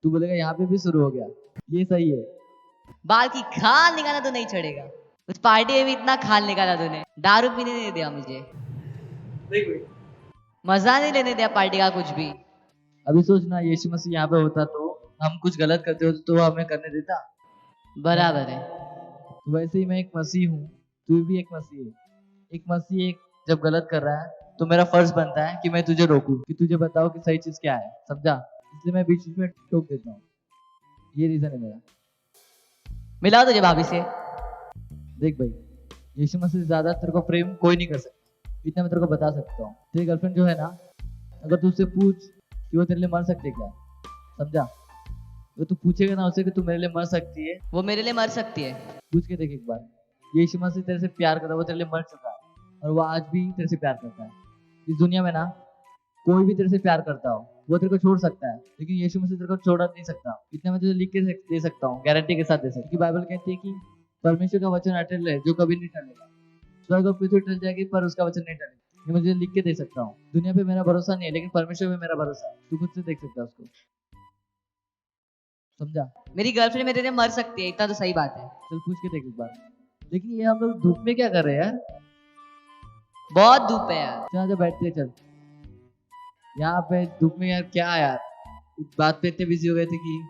तू बोलेगा यहाँ पे भी शुरू हो गया, ये सही है। बाल की खाल निकाला तो नहीं छोड़ेगा। उस पार्टी में भी इतना खाल निकाला तूने, दारू पीने नहीं दिया मुझे, मजा नहीं लेने दिया पार्टी का कुछ भी। अभी सोचना, यीशु मसीह यहाँ पे होता तो हम कुछ गलत करते हो तो हमें करने देता। बराबर है। तो वैसे ही मैं एक मसीह हूँ, तू भी एक मसीह है। एक मसीह एक जब गलत कर रहा है तो मेरा फर्ज बनता है कि मैं तुझे रोकूं, कि तुझे बताओ कि सही चीज क्या है, समझा? इसलिए मैं बीच बीच में टोक देता हूँ। ये रीजन है मेरा। मिलाओ तुझे भाभी से। देख भाई, यीशु मसीह से ज्यादा तेरे को प्रेम कोई नहीं कर सकता, इतना मैं तेरे को बता सकता हूँ। तेरी गर्लफ्रेंड जो है ना, अगर तू उससे पूछ कि वो तेरे लिए मर सकती है क्या, समझा? अगर तू पूछेगा ना उससे कि तू मेरे लिए मर सकती है, वो मेरे लिए मर सकती है। पूछ के देख एक बार। यीशु मसीह तेरे से प्यार करता है, वो तेरे लिए मर चुका है और वो आज भी तेरे से प्यार करता है। इस दुनिया में ना कोई भी तेरे से प्यार करता हो वो तेरे को छोड़ सकता है, लेकिन यीशु मसीह तेरे को छोड़ नहीं सकता। इतना मैं तुझे लिख के दे सकता हूँ, गारंटी के साथ दे सकता हूँ, क्योंकि बाइबल कहती है कि परमेश्वर का वचन अटल है जो कभी नहीं टलेगा। स्वर्ग और पृथ्वी टल जाएगी पर उसका वचन नहीं टलेगा। ये मुझे लिख के दे सकता हूँ। दुनिया पे मेरा भरोसा नहीं है, लेकिन परमेश्वर पे मेरा भरोसा है। तू खुद से देख सकता है उसको, समझा? मेरी गर्लफ्रेंड मेरे लिए मर सकती है, इतना तो सही बात है। चल पूछ के देख एक बार। लेकिन ये हम लोग धूप में क्या कर रहे हैं यार? बहुत धूप है यार। चल आजा बैठते हैं, चल यहाँ पे धूप में यार। क्या यार, इस बात पे इतने बिजी हो गए थे कि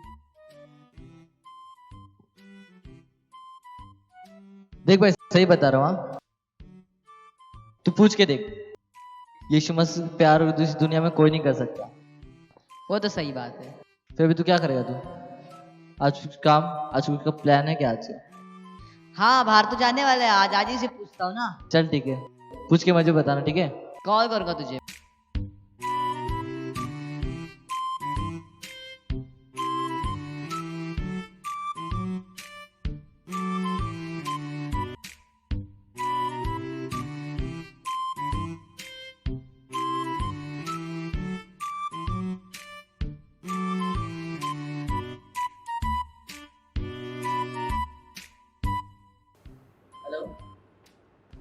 देख भाई, सही बता रहा हूँ। तू पूछ के देख, यीशु मसीह प्यार इस दुनिया में कोई नहीं कर सकता। वो तो सही बात है। फिर भी तू क्या करेगा? तू आज कुछ काम, आज कुछ का प्लान है क्या आज से? हाँ, बाहर तो जाने वाला है आज ही से पूछता हूँ ना। चल ठीक है, पूछ के मुझे बताना, ठीक है? कॉल करूँगा तुझे। Hello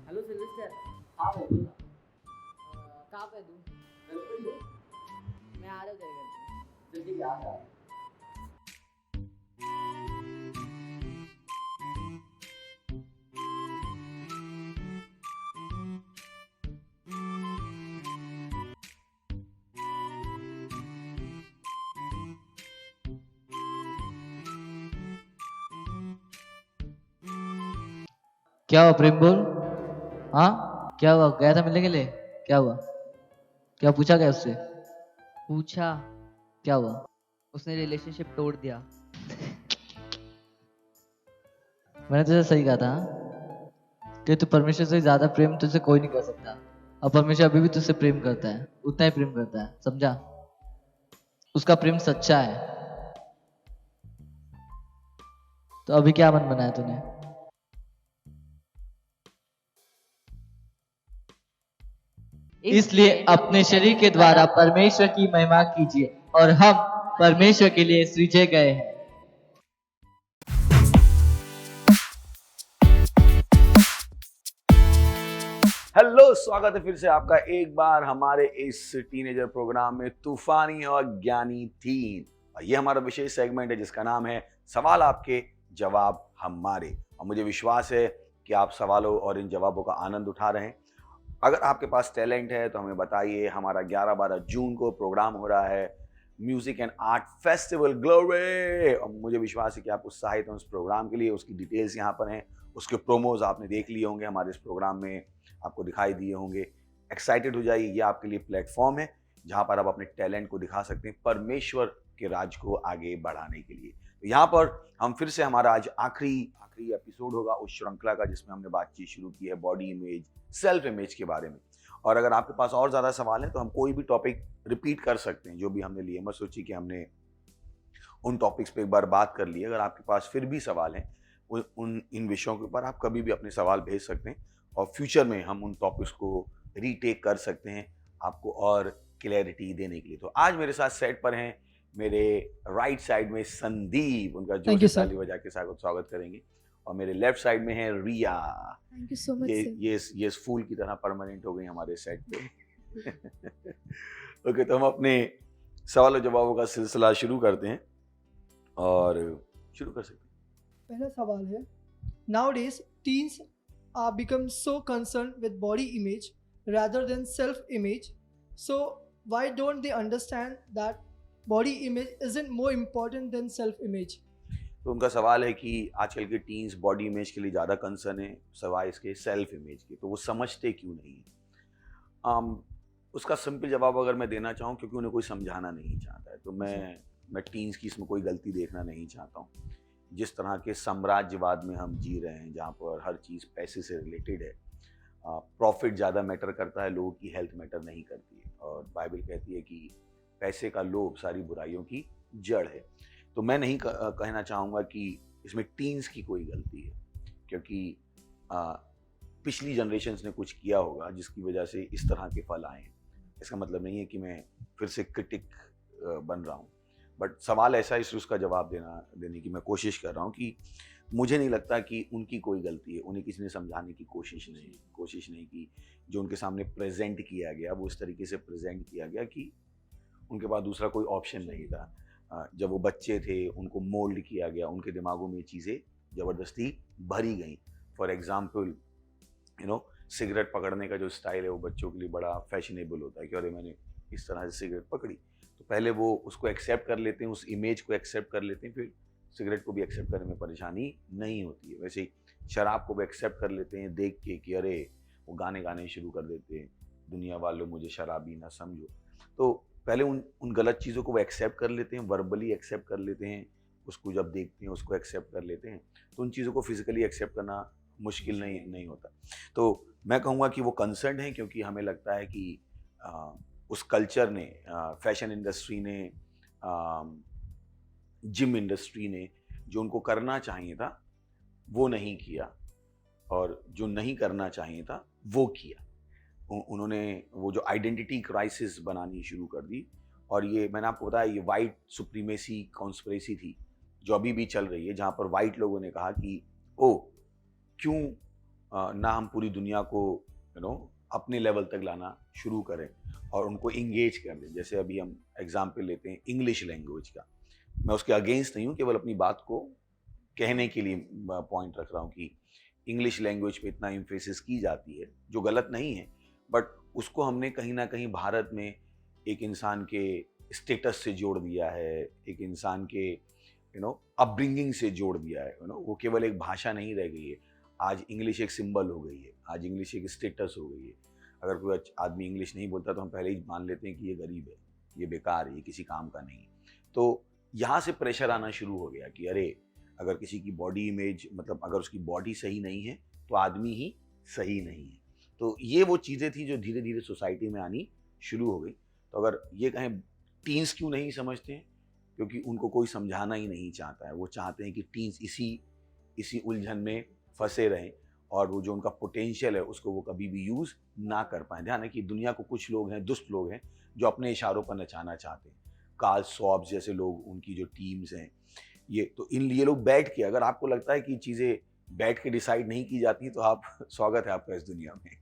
hello Sylvester. हाँ भाई बोल। कहाँ पे तू? मैं आ रहा हूँ तेरे घर पे। जल्दी आ जा। क्या हुआ प्रेम, बोल। हाँ क्या हुआ? गया था मिलने के लिए, क्या हुआ? क्या पूछा गया उससे? पूछा, क्या हुआ? उसने रिलेशनशिप तोड़ दिया। मैंने तुझे सही कहा था हाँ? कि तू परमेश्वर से ज्यादा प्रेम तुझसे कोई नहीं कर सकता, और परमेश्वर अभी भी तुझसे प्रेम करता है, उतना ही प्रेम करता है, समझा? उसका प्रेम सच्चा है। तो अभी क्या मन बनाया तूने? इसलिए अपने शरीर के द्वारा परमेश्वर की महिमा कीजिए, और हम परमेश्वर के लिए सृजे गए हैं। हेलो, स्वागत है फिर से आपका एक बार हमारे इस टीनेजर प्रोग्राम में, तूफानी और ज्ञानी टीन। और ये हमारा विशेष सेगमेंट है जिसका नाम है सवाल आपके जवाब हमारे। और मुझे विश्वास है कि आप सवालों और इन जवाबों का आनंद उठा रहे हैं। अगर आपके पास टैलेंट है तो हमें बताइए। हमारा 11-12 जून को प्रोग्राम हो रहा है, music and art festival glory. और मुझे विश्वास है कि आप उत्साहित हैं उस प्रोग्राम के लिए। उसकी डिटेल्स यहाँ पर हैं, उसके प्रोमोज आपने देख लिए होंगे, हमारे इस प्रोग्राम में आपको दिखाई दिए होंगे। एक्साइटेड हो जाइए, ये आपके लिए प्लेटफॉर्म है जहाँ पर आप अपने टैलेंट को दिखा सकते हैं परमेश्वर के राज को आगे बढ़ाने के लिए। तो यहाँ पर हम फिर से, हमारा आज आखिरी एपिसोड होगा उस श्रृंखला का जिसमें हमने बातचीत शुरू की है बॉडी इमेज, सेल्फ इमेज के बारे में। और अगर आपके पास और ज़्यादा सवाल हैं तो हम कोई भी टॉपिक रिपीट कर सकते हैं जो भी हमने लिए। मैं सोची कि हमने उन टॉपिक्स पे एक बार बात कर ली। अगर आपके पास फिर भी सवाल हैं इन विषयों के ऊपर, आप कभी भी अपने सवाल भेज सकते हैं और फ्यूचर में हम उन टॉपिक्स को रीटेक कर सकते हैं आपको और क्लैरिटी देने के लिए। तो आज मेरे साथ सेट पर हैं मेरे राइट साइड में संदीप, उनका जोर से ताली बजा के स्वागत करेंगे। और मेरे लेफ्ट साइड में है Riya. Thank you so much. ये फूल की तरह परमानेंट हो गई हमारे सेट पे। ओके, तो हम अपने सवालों जवाबों का सिलसिला शुरू करते हैं और शुरू कर सकते हैं। पहला सवाल है, nowadays teens are become so concerned with body image rather than self image, so why don't they understand that body image isn't more important than self image. तो उनका सवाल है कि आजकल के टीन्स बॉडी इमेज के लिए ज़्यादा कंसर्न है सवाए इसके सेल्फ इमेज के, तो वो समझते क्यों नहीं है? उसका सिंपल जवाब अगर मैं देना चाहूँ, क्योंकि उन्हें कोई समझाना नहीं चाहता है, तो मैं टीन्स की इसमें कोई गलती देखना नहीं चाहता हूँ। जिस तरह के साम्राज्यवाद में हम जी रहे हैं, जहाँ पर हर चीज़ पैसे से रिलेटेड है, प्रॉफिट ज़्यादा मैटर करता है, लोगों की हेल्थ मैटर नहीं करती है, और बाइबल कहती है कि पैसे का लोभ सारी बुराइयों की जड़ है। तो मैं नहीं कहना चाहूँगा कि इसमें टीन्स की कोई गलती है, क्योंकि पिछली जनरेशन्स ने कुछ किया होगा जिसकी वजह से इस तरह के फल आए हैं। इसका मतलब नहीं है कि मैं फिर से क्रिटिक बन रहा हूँ, बट सवाल ऐसा है, इसलिए उसका जवाब देने की मैं कोशिश कर रहा हूँ कि मुझे नहीं लगता कि उनकी कोई गलती है। उन्हें किसी ने समझाने की कोशिश नहीं की। जो उनके सामने प्रेजेंट किया गया वो इस तरीके से प्रेजेंट किया गया कि उनके पास दूसरा कोई ऑप्शन नहीं था। जब वो बच्चे थे उनको मोल्ड किया गया, उनके दिमागों में चीज़ें ज़बरदस्ती भरी गई। फॉर एग्ज़ाम्पल सिगरेट पकड़ने का जो स्टाइल है वो बच्चों के लिए बड़ा फैशनेबल होता है कि अरे मैंने इस तरह से सिगरेट पकड़ी, तो पहले वो उसको एक्सेप्ट कर लेते हैं, उस इमेज को एक्सेप्ट कर लेते हैं, फिर सिगरेट को भी एक्सेप्ट करने में परेशानी नहीं होती है। वैसे ही शराब को भी एक्सेप्ट कर लेते हैं देख के कि अरे वो गाने शुरू कर देते हैं, दुनिया वालों मुझे शराबी ना समझो। तो पहले उन गलत चीज़ों को वो एक्सेप्ट कर लेते हैं, वर्बली एक्सेप्ट कर लेते हैं, उसको जब देखते हैं उसको एक्सेप्ट कर लेते हैं, तो उन चीज़ों को फिजिकली एक्सेप्ट करना मुश्किल नहीं होता। तो मैं कहूँगा कि वो कंसर्न है, क्योंकि हमें लगता है कि उस कल्चर ने, फैशन इंडस्ट्री ने, जिम इंडस्ट्री ने जो उनको करना चाहिए था वो नहीं किया, और जो नहीं करना चाहिए था वो किया। उन्होंने वो जो आइडेंटिटी क्राइसिस बनानी शुरू कर दी, और ये मैंने आपको बताया ये वाइट सुप्रीमेसी कॉन्स्पिरेसी थी जो अभी भी चल रही है, जहाँ पर वाइट लोगों ने कहा कि क्यों ना हम पूरी दुनिया को अपने लेवल तक लाना शुरू करें और उनको इंगेज कर दें। जैसे अभी हम एग्जाम्पल लेते हैं इंग्लिश लैंग्वेज का, मैं उसके अगेंस्ट नहीं हूँ, केवल अपनी बात को कहने के लिए पॉइंट रख रहा हूँ कि इंग्लिश लैंग्वेज पे इतना एम्फेसिस की जाती है, जो गलत नहीं है, बट उसको हमने कहीं ना कहीं भारत में एक इंसान के स्टेटस से जोड़ दिया है, एक इंसान के अपब्रिंगिंग से जोड़ दिया है। वो केवल एक भाषा नहीं रह गई है, आज इंग्लिश एक सिंबल हो गई है, आज इंग्लिश एक स्टेटस हो गई है। अगर कोई आदमी इंग्लिश नहीं बोलता तो हम पहले ही मान लेते हैं कि ये गरीब है, ये बेकार है, ये किसी काम का नहीं है। तो यहाँ से प्रेशर आना शुरू हो गया कि अरे अगर किसी की बॉडी इमेज, मतलब अगर उसकी बॉडी सही नहीं है तो आदमी ही सही नहीं है। तो ये वो चीज़ें थी जो धीरे धीरे सोसाइटी में आनी शुरू हो गई। तो अगर ये कहें टीन्स क्यों नहीं समझते हैं, क्योंकि उनको कोई समझाना ही नहीं चाहता है। वो चाहते हैं कि टीन्स इसी उलझन में फंसे रहें, और वो जो उनका पोटेंशियल है उसको वो कभी भी यूज़ ना कर पाएँ। ध्यान है कि दुनिया को कुछ लोग हैं, दुष्ट लोग हैं, जो अपने इशारों पर नचाना चाहते हैं। कार्ल शॉब्स जैसे लोग, उनकी जो टीम्स हैं, ये लोग बैठ के, अगर आपको लगता है कि चीज़ें बैठ के डिसाइड नहीं की जाती तो आप स्वागत है आपका इस दुनिया में,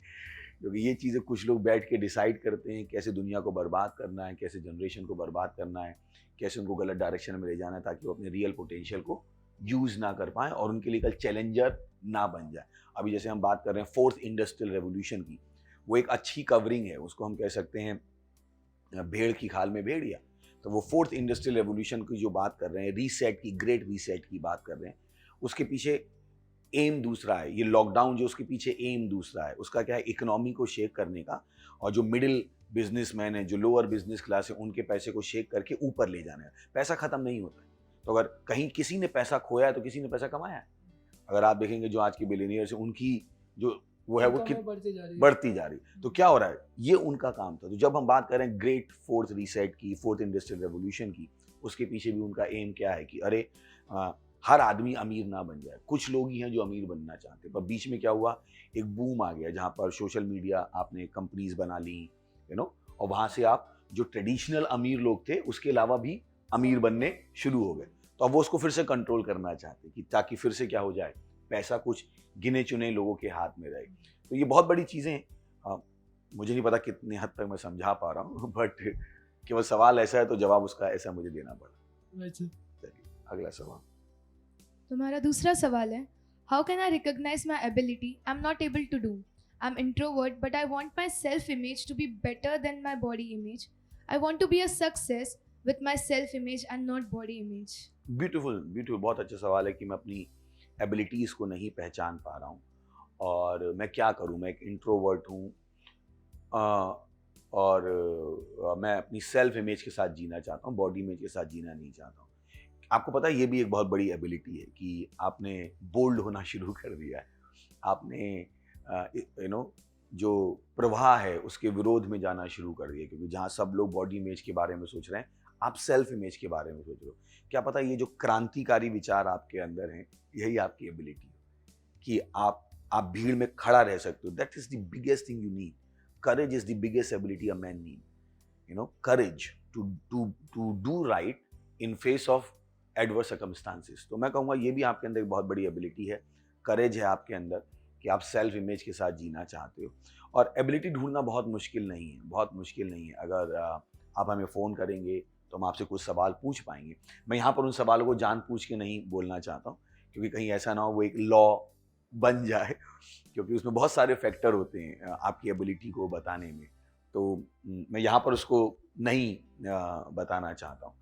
क्योंकि ये चीज़ें कुछ लोग बैठ के डिसाइड करते हैं कैसे दुनिया को बर्बाद करना है, कैसे जनरेशन को बर्बाद करना है, कैसे उनको गलत डायरेक्शन में ले जाना है, ताकि वो अपने रियल पोटेंशियल को यूज़ ना कर पाएँ और उनके लिए कल चैलेंजर ना बन जाए। अभी जैसे हम बात कर रहे हैं फोर्थ इंडस्ट्रियल रेवोल्यूशन की, वो एक अच्छी कवरिंग है, उसको हम कह सकते हैं भेड़ की खाल में भेड़िया। तो वो फोर्थ इंडस्ट्रियल रेवोल्यूशन की जो बात कर रहे हैं, रीसेट की, ग्रेट रीसेट की बात कर रहे हैं, उसके पीछे एम दूसरा है। ये लॉकडाउन जो उसके पीछे एम दूसरा है, उसका क्या है, इकोनॉमी को शेक करने का, और जो मिडिल बिजनेसमैन है, जो लोअर बिजनेस क्लास है, उनके पैसे को शेक करके ऊपर ले जाना है। पैसा खत्म नहीं होता है, तो अगर कहीं किसी ने पैसा खोया है तो किसी ने पैसा कमाया है। अगर आप देखेंगे जो आज के बिलियनियर्स हैं, उनकी जो वो है वो बढ़ती जा रही। तो क्या हो रहा है, ये उनका काम था। तो जब हम बात करें ग्रेट फोर्थ रीसेट की, फोर्थ इंडस्ट्रियल रेवोल्यूशन की, उसके पीछे भी उनका एम क्या है कि अरे हर आदमी अमीर ना बन जाए, कुछ लोग ही हैं जो अमीर बनना चाहते हैं। पर बीच में क्या हुआ, एक बूम आ गया जहाँ पर सोशल मीडिया, आपने कंपनीज बना ली, और वहाँ से आप जो ट्रेडिशनल अमीर लोग थे उसके अलावा भी अमीर बनने शुरू हो गए। तो अब वो उसको फिर से कंट्रोल करना चाहते कि ताकि फिर से क्या हो जाए, पैसा कुछ गिने चुने लोगों के हाथ में रहे। तो ये बहुत बड़ी चीज़ें हैं। मुझे नहीं पता कितने हद तक मैं समझा पा रहा हूँ, बट केवल सवाल ऐसा है तो जवाब उसका ऐसा मुझे देना पड़ा। चलिए अगला सवाल। तुम्हारा दूसरा सवाल है, how can I recognise my ability I am not able to do. I am introvert but I want my self image to be better than my body image. I want to be a success, with my self image and not body image? Beautiful beautiful, बहुत अच्छा सवाल है कि मैं अपनी abilities को नहीं पहचान पा रहा हूँ और मैं क्या करूँ। मैं एक इंट्रोवर्ट हूँ और मैं अपनी सेल्फ इमेज के साथ जीना चाहता हूँ, बॉडी इमेज के साथ जीना नहीं चाहता हूँ। आपको पता है ये भी एक बहुत बड़ी एबिलिटी है कि आपने बोल्ड होना शुरू कर दिया है। आपने जो प्रवाह है उसके विरोध में जाना शुरू कर दिया, क्योंकि जहाँ सब लोग बॉडी इमेज के बारे में सोच रहे हैं, आप सेल्फ इमेज के बारे में सोच रहे हो। क्या पता ये जो क्रांतिकारी विचार आपके अंदर हैं, यही आपकी एबिलिटी है कि आप भीड़ में खड़ा रह सकते हो। That is the biggest thing you need. Courage is the biggest ability a man need. Courage to do right in face of adverse circumstances. तो मैं कहूँगा ये भी आपके अंदर एक बहुत बड़ी एबिलिटी है। करेज है आपके अंदर कि आप सेल्फ इमेज के साथ जीना चाहते हो। और एबिलिटी ढूंढना बहुत मुश्किल नहीं है, बहुत मुश्किल नहीं है। अगर आप हमें फ़ोन करेंगे तो हम आपसे कुछ सवाल पूछ पाएंगे। मैं यहाँ पर उन सवालों को जान पूछ के नहीं बोलना चाहता हूँ, क्योंकि कहीं ऐसा ना हो वो एक लॉ बन जाए, क्योंकि उसमें बहुत सारे फैक्टर होते हैं आपकी एबिलिटी को बताने में। तो मैं यहाँ पर उसको नहीं बताना चाहता हूँ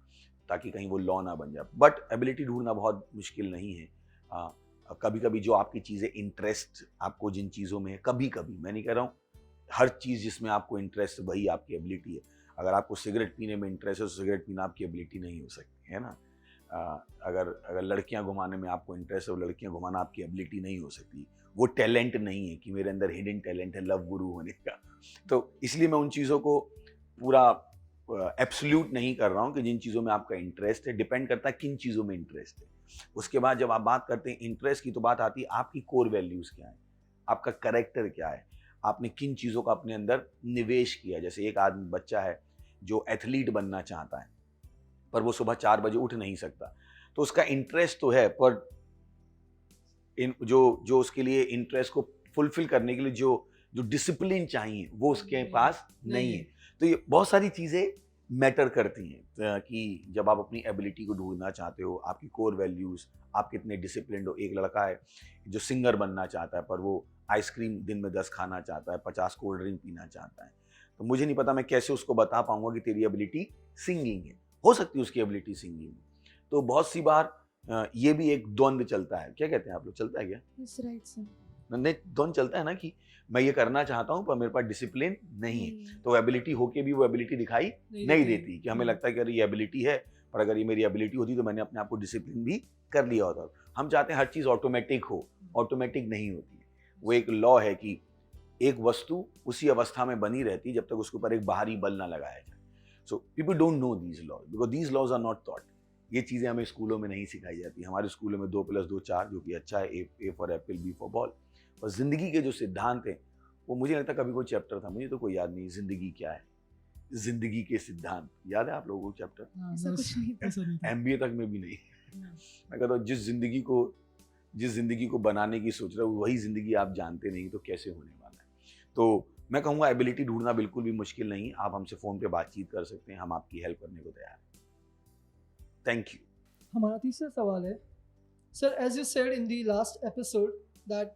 ताकि कहीं वो लॉ ना बन जाए। बट एबिलिटी ढूंढना बहुत मुश्किल नहीं है। कभी कभी जो आपकी चीज़ें इंटरेस्ट आपको जिन चीज़ों में है, कभी कभी, मैं नहीं कह रहा हूँ हर चीज़ जिसमें आपको इंटरेस्ट वही आपकी एबिलिटी है। अगर आपको सिगरेट पीने में इंटरेस्ट है तो सिगरेट पीना आपकी एबिलिटी नहीं हो सकती है ना। अगर लड़कियां घुमाने में आपको इंटरेस्ट है, लड़कियां घुमाना आपकी एबिलिटी नहीं हो सकती। वो टैलेंट नहीं है कि मेरे अंदर हिडन टैलेंट है लव गुरु होने का। तो इसलिए मैं उन चीज़ों को पूरा एब्सोल्यूट नहीं कर रहा हूँ कि जिन चीज़ों में आपका इंटरेस्ट है, डिपेंड करता है किन चीज़ों में इंटरेस्ट है। उसके बाद जब आप बात करते हैं इंटरेस्ट की, तो बात आती है आपकी कोर वैल्यूज़ क्या है, आपका करेक्टर क्या है, आपने किन चीज़ों का अपने अंदर निवेश किया। जैसे एक आदमी बच्चा है जो एथलीट बनना चाहता है, पर वो सुबह 4 बजे उठ नहीं सकता, तो उसका इंटरेस्ट तो है, पर जो उसके लिए इंटरेस्ट को फुलफिल करने के लिए जो डिसिप्लिन चाहिए वो उसके पास नहीं है। तो ये बहुत सारी चीज़ें मैटर करती हैं कि जब आप अपनी एबिलिटी को ढूंढना चाहते हो, आपकी कोर वैल्यूज़, आप कितने डिसिप्लिन्ड हो। एक लड़का है जो सिंगर बनना चाहता है, पर वो आइसक्रीम दिन में 10 खाना चाहता है, 50 कोल्ड ड्रिंक पीना चाहता है। तो मुझे नहीं पता मैं कैसे उसको बता पाऊंगा कि तेरी एबिलिटी सिंगिंग है। हो सकती है उसकी एबिलिटी सिंगिंग। तो बहुत सी बार ये भी एक द्वंद्व चलता है। क्या कहते हैं आप लोग, चलता है क्या? Yes, right, sir. नहीं, द्वंद्व चलता है ना कि मैं ये करना चाहता हूँ पर मेरे पास डिसिप्लिन नहीं है। तो एबिलिटी होके भी वो एबिलिटी दिखाई नहीं देती, कि हमें लगता है कि अरे ये एबिलिटी है, पर अगर ये मेरी एबिलिटी होती तो मैंने अपने आप को डिसिप्लिन भी कर लिया होता। हम चाहते हैं हर चीज़ ऑटोमेटिक हो, ऑटोमेटिक नहीं होती है। वो एक लॉ है कि एक वस्तु उसी अवस्था में बनी रहती है जब तक उसके ऊपर एक बाहरी बल ना लगाया जाए। So people don't know these laws because these laws are not taught. ये चीज़ें हमें स्कूलों में नहीं सिखाई जाती। हमारे स्कूलों में 2 + 2 4, जो कि अच्छा है, A for apple, B for ball. और ज़िंदगी के जो सिद्धांत हैं वो मुझे लगता है कभी कोई चैप्टर था, मुझे तो कोई याद नहीं, ज़िंदगी क्या है, ज़िंदगी के सिद्धांत याद है आप लोगों को चैप्टर? ऐसा कुछ नहीं था। MBA तक में भी नहीं। मैं कहता हूँ जिस ज़िंदगी को बनाने की सोच रहे हो वही ज़िंदगी आप जानते नहीं तो कैसे होने वाला है। तो मैं कहूँगा एबिलिटी ढूंढना बिल्कुल भी मुश्किल नहीं। आप हमसे फ़ोन पे बातचीत कर सकते हैं, हम आपकी हेल्प करने को तैयार हैं। Thank you. हमारा तीसरा सवाल है, sir, as you said in the last episode that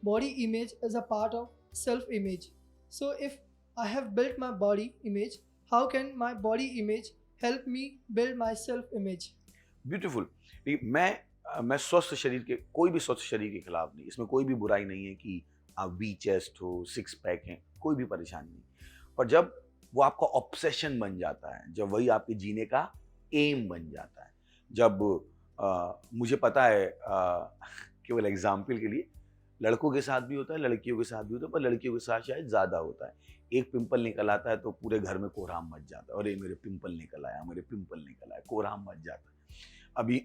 body image is a part of self image. So if I have built my body image, how can my body image help me build my self image? Beautiful. मैं स्वस्थ शरीर के, कोई भी स्वस्थ शरीर के खिलाफ नहीं। इसमें कोई भी बुराई नहीं है कि आप वी चेस्ट हो, 6 पैक हैं, कोई भी परेशानी नहीं। पर जब वो आपका ऑब्सेशन बन जाता है, जब वही आपके जीने का एम बन जाता है, जब मुझे पता है केवल एग्जाम्पल के लिए लड़कों के साथ भी होता है, लड़कियों के साथ भी होता है, पर लड़कियों के साथ शायद ज़्यादा होता है। एक पिंपल निकल आता है तो पूरे घर में कोहराम मच जाता है, अरे मेरे पिंपल निकल आया, मेरे पिंपल निकल आया, कोहराम मच जाता है। अभी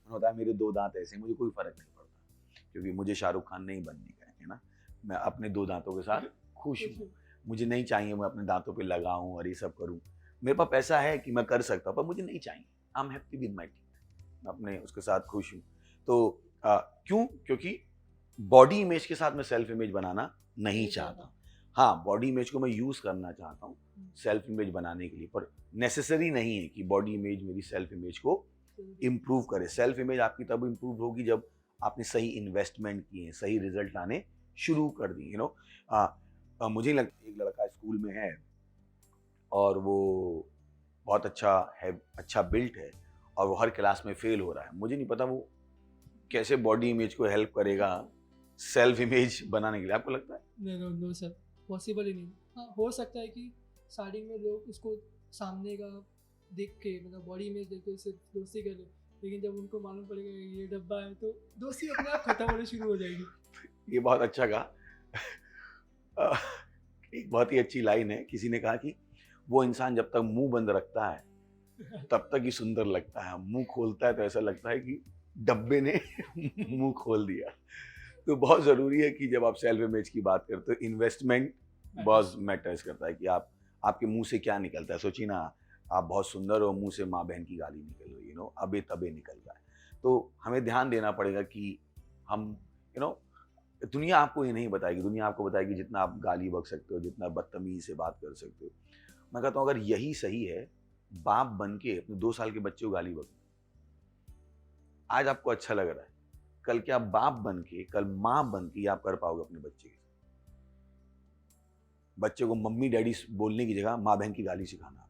होता है मेरे 2 दांत ऐसे, मुझे कोई फ़र्क नहीं पड़ता, क्योंकि मुझे शाहरुख खान नहीं बनने का है ना। मैं अपने 2 दांतों के साथ खुश हूँ। मुझे नहीं चाहिए मैं अपने दांतों पर लगाऊँ और ये सब करूँ। मेरे पास पैसा है कि मैं कर सकता हूँ, पर मुझे नहीं चाहिए। I am happy with my teeth, मैं अपने उसके साथ खुश हूँ। तो क्यों? क्योंकि बॉडी इमेज के साथ मैं सेल्फ इमेज बनाना नहीं चाहता। हाँ, बॉडी इमेज को मैं यूज़ करना चाहता हूँ सेल्फ इमेज बनाने के लिए, पर नेसेसरी नहीं है कि बॉडी इमेज मेरी सेल्फ इमेज को इम्प्रूव करे। सेल्फ इमेज आपकी तब इम्प्रूव होगी जब आपने सही इन्वेस्टमेंट किए, सही रिजल्ट आने शुरू कर दिए। मुझे लगता है एक लड़का स्कूल में है और वो बहुत अच्छा है, अच्छा बिल्ट है, और वो हर क्लास में फेल हो रहा है। मुझे नहीं पता वो कैसे बॉडी इमेज को हेल्प करेगा सेल्फ इमेज बनाने के लिए, आपको लगता है? नो सर, पॉसिबल ही नहीं। हाँ, हो सकता है कि स्टार्टिंग में लोग उसको सामने का देख के, मतलब बॉडी इमेज देख के उससे दोस्ती कर ले, लेकिन जब उनको मालूम पड़ेगा कि ये डब्बा है तो दोस्ती अपने आप खत्म होनी शुरू हो जाएगी। ये बहुत अच्छा कहा। एक बहुत ही अच्छी लाइन है, किसी ने कहा कि वो इंसान जब तक मुंह बंद रखता है तब तक ही सुंदर लगता है, मुंह खोलता है तो ऐसा लगता है कि डब्बे ने मुंह खोल दिया। तो बहुत ज़रूरी है कि जब आप सेल्फ इमेज की बात करते हो, इन्वेस्टमेंट बहुत मैटर्स करता है कि आपके मुंह से क्या निकलता है। सोचिए ना, आप बहुत सुंदर हो, मुंह से माँ बहन की गाली निकल रही है, अबे तबे निकल रहा है। तो हमें ध्यान देना पड़ेगा कि हम दुनिया आपको ये नहीं बताएगी, दुनिया आपको बताएगी जितना आप गाली बक सकते हो, जितना बदतमीजी से बात कर सकते हो। मैं कहता हूँ अगर यही सही है, बाप बन के अपने 2 साल के बच्चे को गाली बक, आज आपको अच्छा लग रहा है, कल क्या बाप बन के, कल माँ बन के आप कर पाओगे अपने बच्चे के? बच्चे को मम्मी डैडी बोलने की जगह माँ बहन की गाली सिखाना,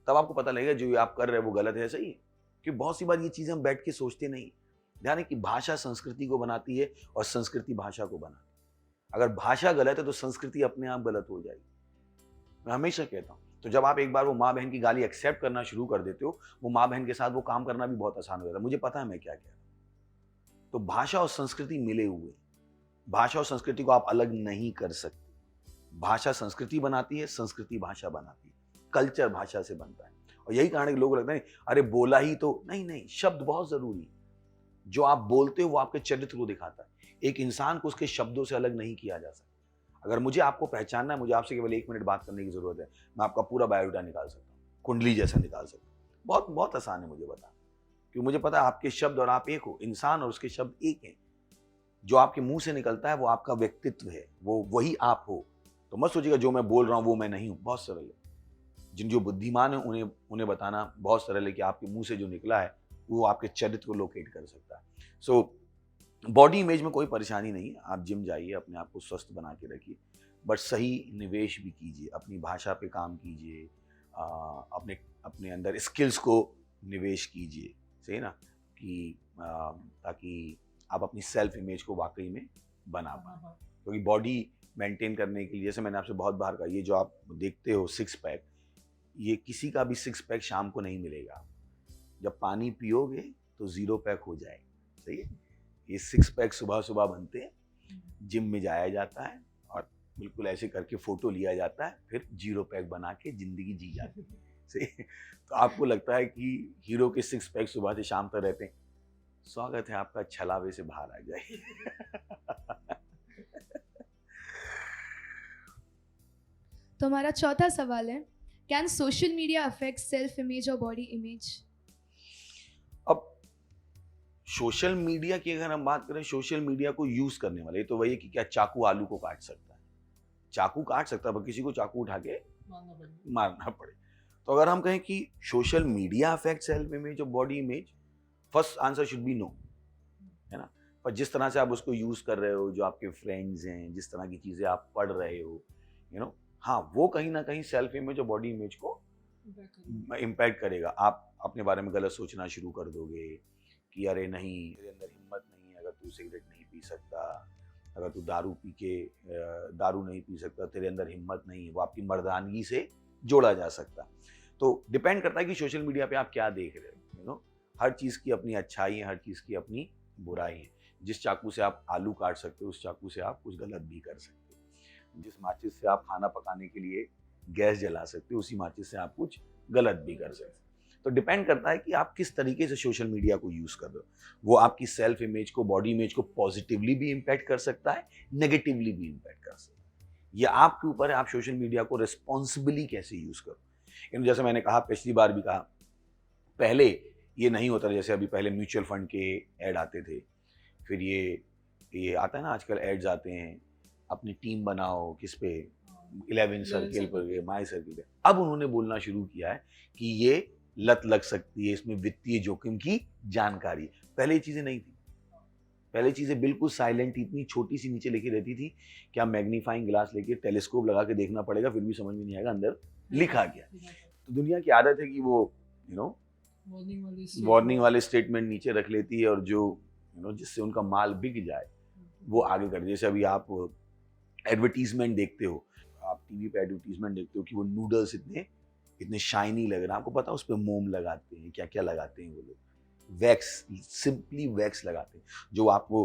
तब आपको पता लगेगा जो आप कर रहे हैं वो गलत है, सही है। क्योंकि बहुत सी बार ये चीज़ें हम बैठ के सोचते नहीं। ध्यान है कि भाषा संस्कृति को बनाती है और संस्कृति भाषा को बनाती है। अगर भाषा गलत है तो संस्कृति अपने आप गलत हो जाएगी। मैं हमेशा कहता हूँ, तो जब आप एक बार वो माँ बहन की गाली एक्सेप्ट करना शुरू कर देते हो, वो माँ बहन के साथ वो काम करना भी बहुत आसान हो जाता है। मुझे पता है मैं क्या कह रहा हूँ। तो भाषा और संस्कृति मिले हुए, भाषा और संस्कृति को आप अलग नहीं कर सकते। भाषा संस्कृति बनाती है, संस्कृति भाषा बनाती है, कल्चर भाषा से बनता है। और यही कारण है कि लोगों को लगता है अरे बोला ही तो नहीं, शब्द बहुत जरूरी। जो आप बोलते हो वो आपके चरित्र को दिखाता है। एक इंसान को उसके शब्दों से अलग नहीं किया जा सकता। अगर मुझे आपको पहचानना है, मुझे आपसे केवल 1 मिनट बात करने की जरूरत है, मैं आपका पूरा बायोडाटा निकाल सकता हूँ, कुंडली जैसा निकाल सकता हूँ। बहुत बहुत आसान है मुझे बताना, क्योंकि मुझे पता है आपके शब्द और आप एक हो, इंसान और उसके शब्द एक हैं। जो आपके मुंह से निकलता है वो आपका व्यक्तित्व है, वो वही आप हो। तो मत सोचिएगा जो मैं बोल रहा हूँ वो मैं नहीं हूँ। बहुत सरल है, जो बुद्धिमान है उन्हें बताना बहुत सरल है कि आपके मुंह से जो निकला है वो आपके चरित्र को लोकेट कर सकता है। सो बॉडी इमेज में कोई परेशानी नहीं है, आप जिम जाइए, अपने आप को स्वस्थ बना के रखिए, बट सही निवेश भी कीजिए, अपनी भाषा पे काम कीजिए, अपने अंदर स्किल्स को निवेश कीजिए, सही ना, कि ताकि आप अपनी सेल्फ इमेज को वाकई में बना पाए। क्योंकि बॉडी मेंटेन करने के लिए, जैसे मैंने आपसे बहुत बार कहा, ये जो आप देखते हो 6 पैक, ये किसी का भी 6 पैक शाम को नहीं मिलेगा। जब पानी पियोगे तो 0 पैक हो जाएगा, सही है। ये 6 पैक सुबह सुबह बनते हैं, जिम में जाया जाता है और बिल्कुल ऐसे करके फोटो लिया जाता है, फिर 0 पैक बना के जिंदगी जी जाती है, सही। तो आपको लगता है कि हीरो के 6 पैक सुबह से शाम तक रहते हैं, स्वागत है आपका, छलावे से बाहर आ जाए। तो हमारा चौथा सवाल है, can social media affect self image और बॉडी इमेज? अब सोशल मीडिया की अगर हम बात करें, सोशल मीडिया को यूज करने वाले, तो वही है कि क्या चाकू आलू को काट सकता है? चाकू काट सकता है, पर किसी को चाकू उठा के मारना पड़े। तो अगर हम कहें कि social media affect self image और body image, first answer should be no, है ना। पर जिस तरह से आप उसको यूज कर रहे हो, जो आपके फ्रेंड्स हैं, जिस तरह की चीजें आप पढ़ रहे हो, हाँ, वो कहीं ना कहीं सेल्फ इमेज और बॉडी इमेज को इम्पैक्ट करेगा। आप अपने बारे में गलत सोचना शुरू कर दोगे कि अरे नहीं, तेरे अंदर हिम्मत नहीं है अगर तू सिगरेट नहीं पी सकता, अगर तू दारू नहीं पी सकता, तेरे अंदर हिम्मत नहीं है। वो आपकी मर्दानगी से जोड़ा जा सकता। तो डिपेंड करता है कि सोशल मीडिया पे आप क्या देख रहे हो। हर चीज़ की अपनी अच्छाई है, हर चीज़ की अपनी बुराई है। जिस चाकू से आप आलू काट सकते हो, उस चाकू से आप कुछ गलत भी कर सकते हो। जिस माचिस से आप खाना पकाने के लिए गैस जला सकते हो, उसी माचिस से आप कुछ गलत भी कर सकते हो। तो डिपेंड करता है कि आप किस तरीके से सोशल मीडिया को यूज कर रहे हो। वो आपकी सेल्फ इमेज को, बॉडी इमेज को पॉजिटिवली भी इम्पैक्ट कर सकता है, नेगेटिवली भी इम्पैक्ट कर सकता है। ये आपके ऊपर है, आप सोशल मीडिया को रिस्पॉन्सिबली कैसे यूज करो। जैसे मैंने कहा, पिछली बार भी कहा, पहले ये नहीं होता था। जैसे अभी पहले म्यूचुअल फंड के ऐड आते थे, फिर ये आता है ना, आजकल एड्स आते हैं, अपनी टीम बनाओ, किस पे, 11 सर्किल पर, माई सर्किल पे। अब उन्होंने बोलना शुरू किया है कि ये लत लग सकती है, इसमें वित्तीय जोखिम की जानकारी। पहले ये चीजें नहीं थी, पहले चीजें बिल्कुल साइलेंट, इतनी छोटी सी नीचे लिखी रहती थी कि आप मैग्नीफाइंग ग्लास लेके टेलीस्कोप लगा के देखना पड़ेगा, फिर भी समझ में नहीं आएगा अंदर लिखा क्या। तो दुनिया की आदत है कि वो वार्निंग वाले स्टेटमेंट नीचे रख लेती है और जो जिससे उनका माल बिक जाए वो आगे कर। जैसे अभी आप एडवर्टीजमेंट देखते हो, आप टीवी पे एडवर्टीजमेंट देखते हो कि वो नूडल्स इतने शाइनी लग रहे हैं, आपको पता है उस पर मोम लगाते हैं, क्या क्या लगाते हैं वो लोग, वैक्स, सिंपली वैक्स लगाते हैं। जो आपको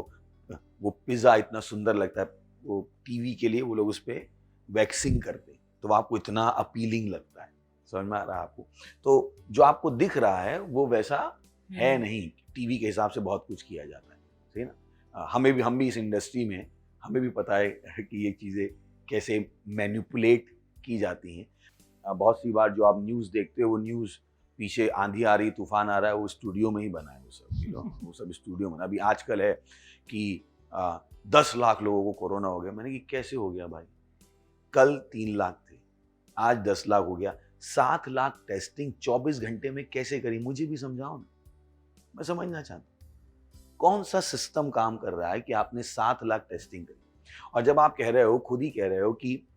वो पिज़्ज़ा इतना सुंदर लगता है, वो टीवी के लिए वो लोग उस पर वैक्सिंग करते हैं, तो वो आपको इतना अपीलिंग लगता है। समझ में आ रहा है आपको? तो जो आपको दिख रहा है वो वैसा है नहीं, टीवी के हिसाब से बहुत कुछ किया जाता है, सही ना? हम भी इस इंडस्ट्री में, हमें भी पता है कि ये चीज़ें कैसे मैनिपुलेट की जाती हैं। बहुत सी बार जो आप न्यूज़ देखते हो, वो न्यूज़ पीछे आंधी आ रही, तूफान आ रहा है, वो स्टूडियो में ही बना है, वो सब वो सब स्टूडियो में। अभी आजकल है कि 10 लाख लोगों को कोरोना हो गया। मैंने कि कैसे हो गया भाई? कल 3 लाख थे, आज 10 लाख हो गया। 7 लाख टेस्टिंग 24 घंटे में कैसे करी? मुझे भी समझाओ ना, मैं समझना चाहता हूँ कौन सा सिस्टम काम कर रहा है कि आपने 7 लाख टेस्टिंग करी। और जब आप कह रहे हो, खुद ही कह रहे हो कि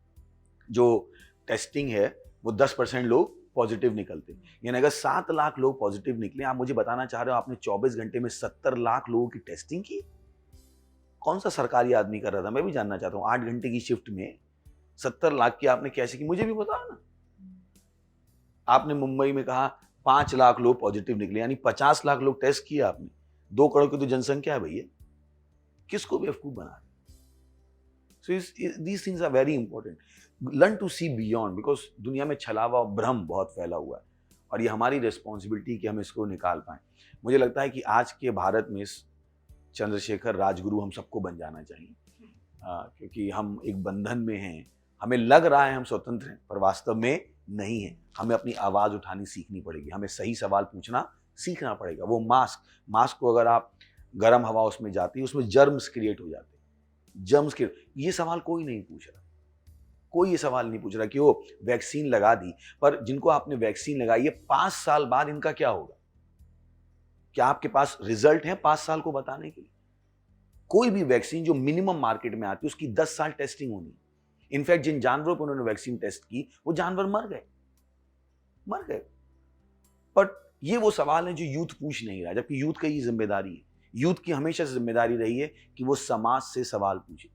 जो टेस्टिंग है वो 10% लोग पॉजिटिव निकलते, यानी अगर 7 लाख लोग पॉजिटिव निकले, आप मुझे बताना चाह रहे हो आपने 24 घंटे में 70 लाख लोगों की टेस्टिंग की? कौन सा सरकारी आदमी कर रहा था? मैं भी जानना चाहता हूँ। 8 घंटे की शिफ्ट में 70 लाख की आपने कैसे की? मुझे भी बताओ ना। आपने मुंबई में कहा 5 लाख लोग पॉजिटिव निकले, यानी 50 लाख लोग टेस्ट किए आपने। 2 करोड़ की तो जनसंख्या है भैया, किसको बेवकूफ बना रहे? So these things are very important. Learn to see beyond, because दुनिया में छलावा और भ्रम बहुत फैला हुआ है और ये हमारी रिस्पॉन्सिबिलिटी कि हम इसको निकाल पाएं। मुझे लगता है कि आज के भारत में चंद्रशेखर राजगुरु हम सबको बन जाना चाहिए, क्योंकि हम एक बंधन में हैं। हमें लग रहा है हम स्वतंत्र हैं, पर वास्तव में नहीं है। हमें अपनी आवाज़ उठानी सीखनी पड़ेगी, हमें सही सवाल पूछना सीखना पड़ेगा। वो मास्क को अगर आप गर्म हवा उसमें जाती है, उसमें जर्म्स क्रिएट हो जाते हैं, जर्म्स के। ये सवाल कोई नहीं पूछ रहा, कोई ये सवाल नहीं पूछ रहा कि वो वैक्सीन लगा दी, पर जिनको आपने वैक्सीन लगाई है 5 साल बाद इनका क्या होगा? क्या आपके पास रिजल्ट है 5 साल को बताने के लिए? कोई भी वैक्सीन जो मिनिमम मार्केट में आती है उसकी 10 साल टेस्टिंग होनी। इनफैक्ट जिन जानवरों पर उन्होंने वैक्सीन टेस्ट की वो जानवर मर गए। बट ये वो सवाल है जो यूथ पूछ नहीं रहा, जबकि यूथ का ये जिम्मेदारी है। यूथ की हमेशा से जिम्मेदारी रही है कि वो समाज से सवाल पूछे।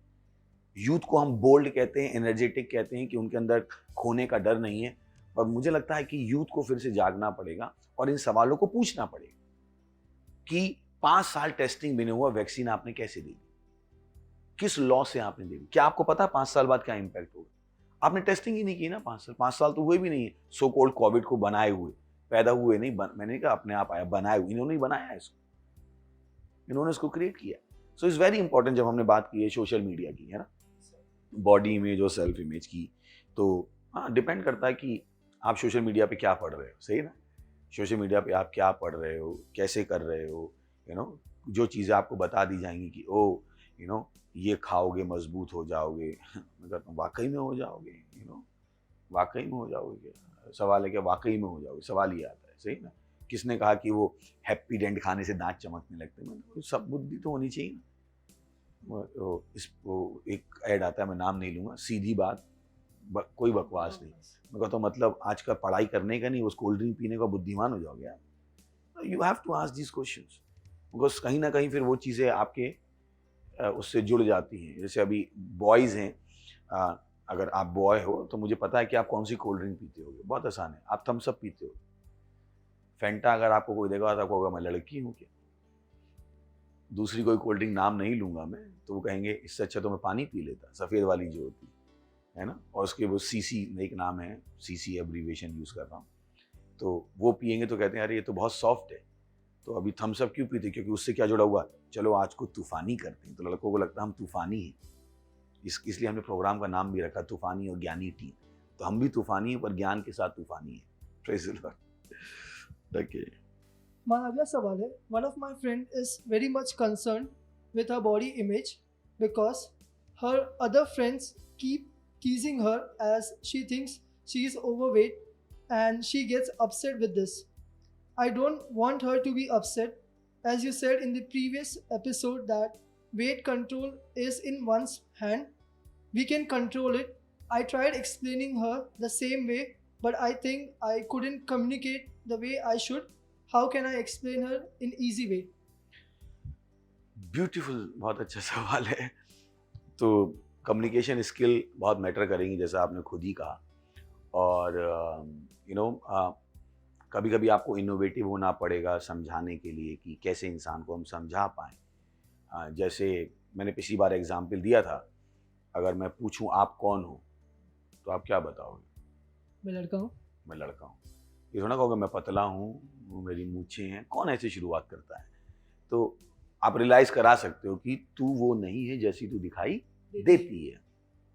यूथ को हम बोल्ड कहते हैं, एनर्जेटिक कहते हैं कि उनके अंदर खोने का डर नहीं है, पर मुझे लगता है कि यूथ को फिर से जागना पड़ेगा और इन सवालों को पूछना पड़ेगा कि 5 साल टेस्टिंग बिना हुआ वैक्सीन आपने कैसे दी, किस लॉ से आपने दी? क्या आपको पता 5 साल बाद क्या इंपैक्ट होगा? आपने टेस्टिंग ही नहीं की ना 5 साल तो हुए भी नहीं है। सो कॉल्ड कोविड को बनाए हुए, पैदा हुए नहीं, मैंने कहा अपने आप आया, बनाए हुए। इन्होंने ही बनाया है इसको, इन्होंने इसको क्रिएट किया। So it's very important. जब हमने बात की है सोशल मीडिया की, है ना, बॉडी इमेज और सेल्फ इमेज की, तो हाँ, डिपेंड करता है कि आप सोशल मीडिया पे क्या पढ़ रहे हो, सही ना? सोशल मीडिया पे आप क्या पढ़ रहे हो, कैसे कर रहे हो, जो चीज़ें आपको बता दी जाएंगी कि ये खाओगे मजबूत हो जाओगे। मैं कहता हूँ वाकई में हो जाओगे, वाकई में हो जाओगे? सवाल है कि वाकई में हो जाओगे? सवाल ये आता है, सही ना? किसने कहा कि वो हैप्पी डेंट खाने से दांत चमकने लगते हैं? सब बुद्धि तो होनी चाहिए ना। एक ऐड आता है, मैं नाम नहीं लूँगा, सीधी बात, कोई बकवास नहीं। मैं कहता हूँ मतलब आज का पढ़ाई करने का नहीं, उस कोल्ड ड्रिंक पीने का बुद्धिमान हो जाओगे आप। You have to ask this questions, because कहीं ना कहीं फिर वो चीज़ें आपके उससे जुड़ जाती हैं। जैसे अभी बॉयज़ हैं, अगर आप बॉय हो तो मुझे पता है कि आप कौन सी कोल्ड ड्रिंक पीते होगे। बहुत आसान है, आप थम्स अप पीते हो। फेंटा अगर आपको कोई देगा तो आपको होगा मैं लड़की हूँ क्या? दूसरी कोई कोल्ड ड्रिंक नाम नहीं लूँगा मैं, तो वो कहेंगे इससे अच्छा तो मैं पानी पी लेता, सफ़ेद वाली जो होती है ना। और उसके वो सीसी एक नाम है, सीसी एब्रीविएशन यूज़ कर रहा हूँ, तो वो पियेंगे तो कहते हैं अरे ये तो बहुत सॉफ्ट है। तो अभी थम्स अप क्यों पीते? क्योंकि उससे क्या जुड़ा हुआ, चलो आज को तूफ़ानी करते हैं। तो लड़कों को लगता है हम तूफ़ानी हैं, इसलिए हमने प्रोग्राम का नाम भी रखा तूफ़ानी और ज्ञानी टीम। तो हम भी तूफ़ानी हैं, पर ज्ञान के साथ तूफ़ानी है। Praise the Lord. ओके, हमारा अगला सवाल है, one of my friend is very much concern with her body image because her other friends keep teasing her as she thinks she is overweight and she gets upset with this. I don't want her to be upset, as you said in the previous episode that weight control is in one's hand. We can control it. I tried explaining her the same way, but I think I couldn't communicate the way I should. How can I explain her in easy way? Beautiful, बहुत अच्छा सवाल है। तो communication skill बहुत matter करेंगी, जैसा आपने खुद ही कहा। और कभी कभी आपको इनोवेटिव होना पड़ेगा समझाने के लिए कि कैसे इंसान को हम समझा पाएँ। जैसे मैंने पिछली बार एग्जाम्पल दिया था, अगर मैं पूछूं आप कौन हो, तो आप क्या बताओगे? मैं लड़का हूँ। मैं लड़का हूँ। ये थोड़ा कहोगे मैं पतला हूँ, मेरी मूछें हैं। कौन ऐसे शुरुआत करता है? तो आप रियलाइज़ करा सकते हो कि तू वो नहीं है जैसी तू दिखाई देती है।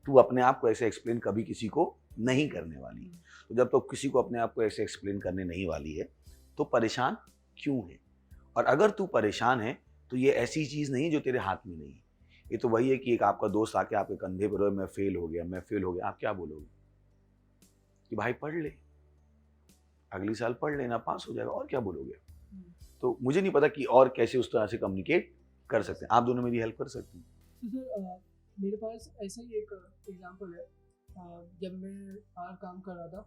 तू अपने आप को ऐसे एक्सप्लेन कभी किसी को नहीं करने वाली। तो जब तो किसी को अपने आप को ऐसे एक्सप्लेन करने नहीं वाली है, तो परेशान क्यों है? और अगर तू परेशान है तो ये ऐसी चीज़ नहीं है जो तेरे हाथ में नहीं है। ये तो वही है कि एक आपका दोस्त आके आपके कंधे पर रोए, मैं फेल हो गया, मैं फेल हो गया। आप क्या बोलोगे? कि भाई पढ़ ले, अगली साल पढ़ लेना, पास हो जाएगा। और क्या बोलोगे? तो मुझे नहीं पता कि और कैसे उस तरह से कम्युनिकेट कर सकते हैं। आप दोनों मेरी हेल्प कर सकते हैं। तो सर मेरे पास ऐसा ही एक एग्जांपल है। जब मैं बाहर काम कर रहा था,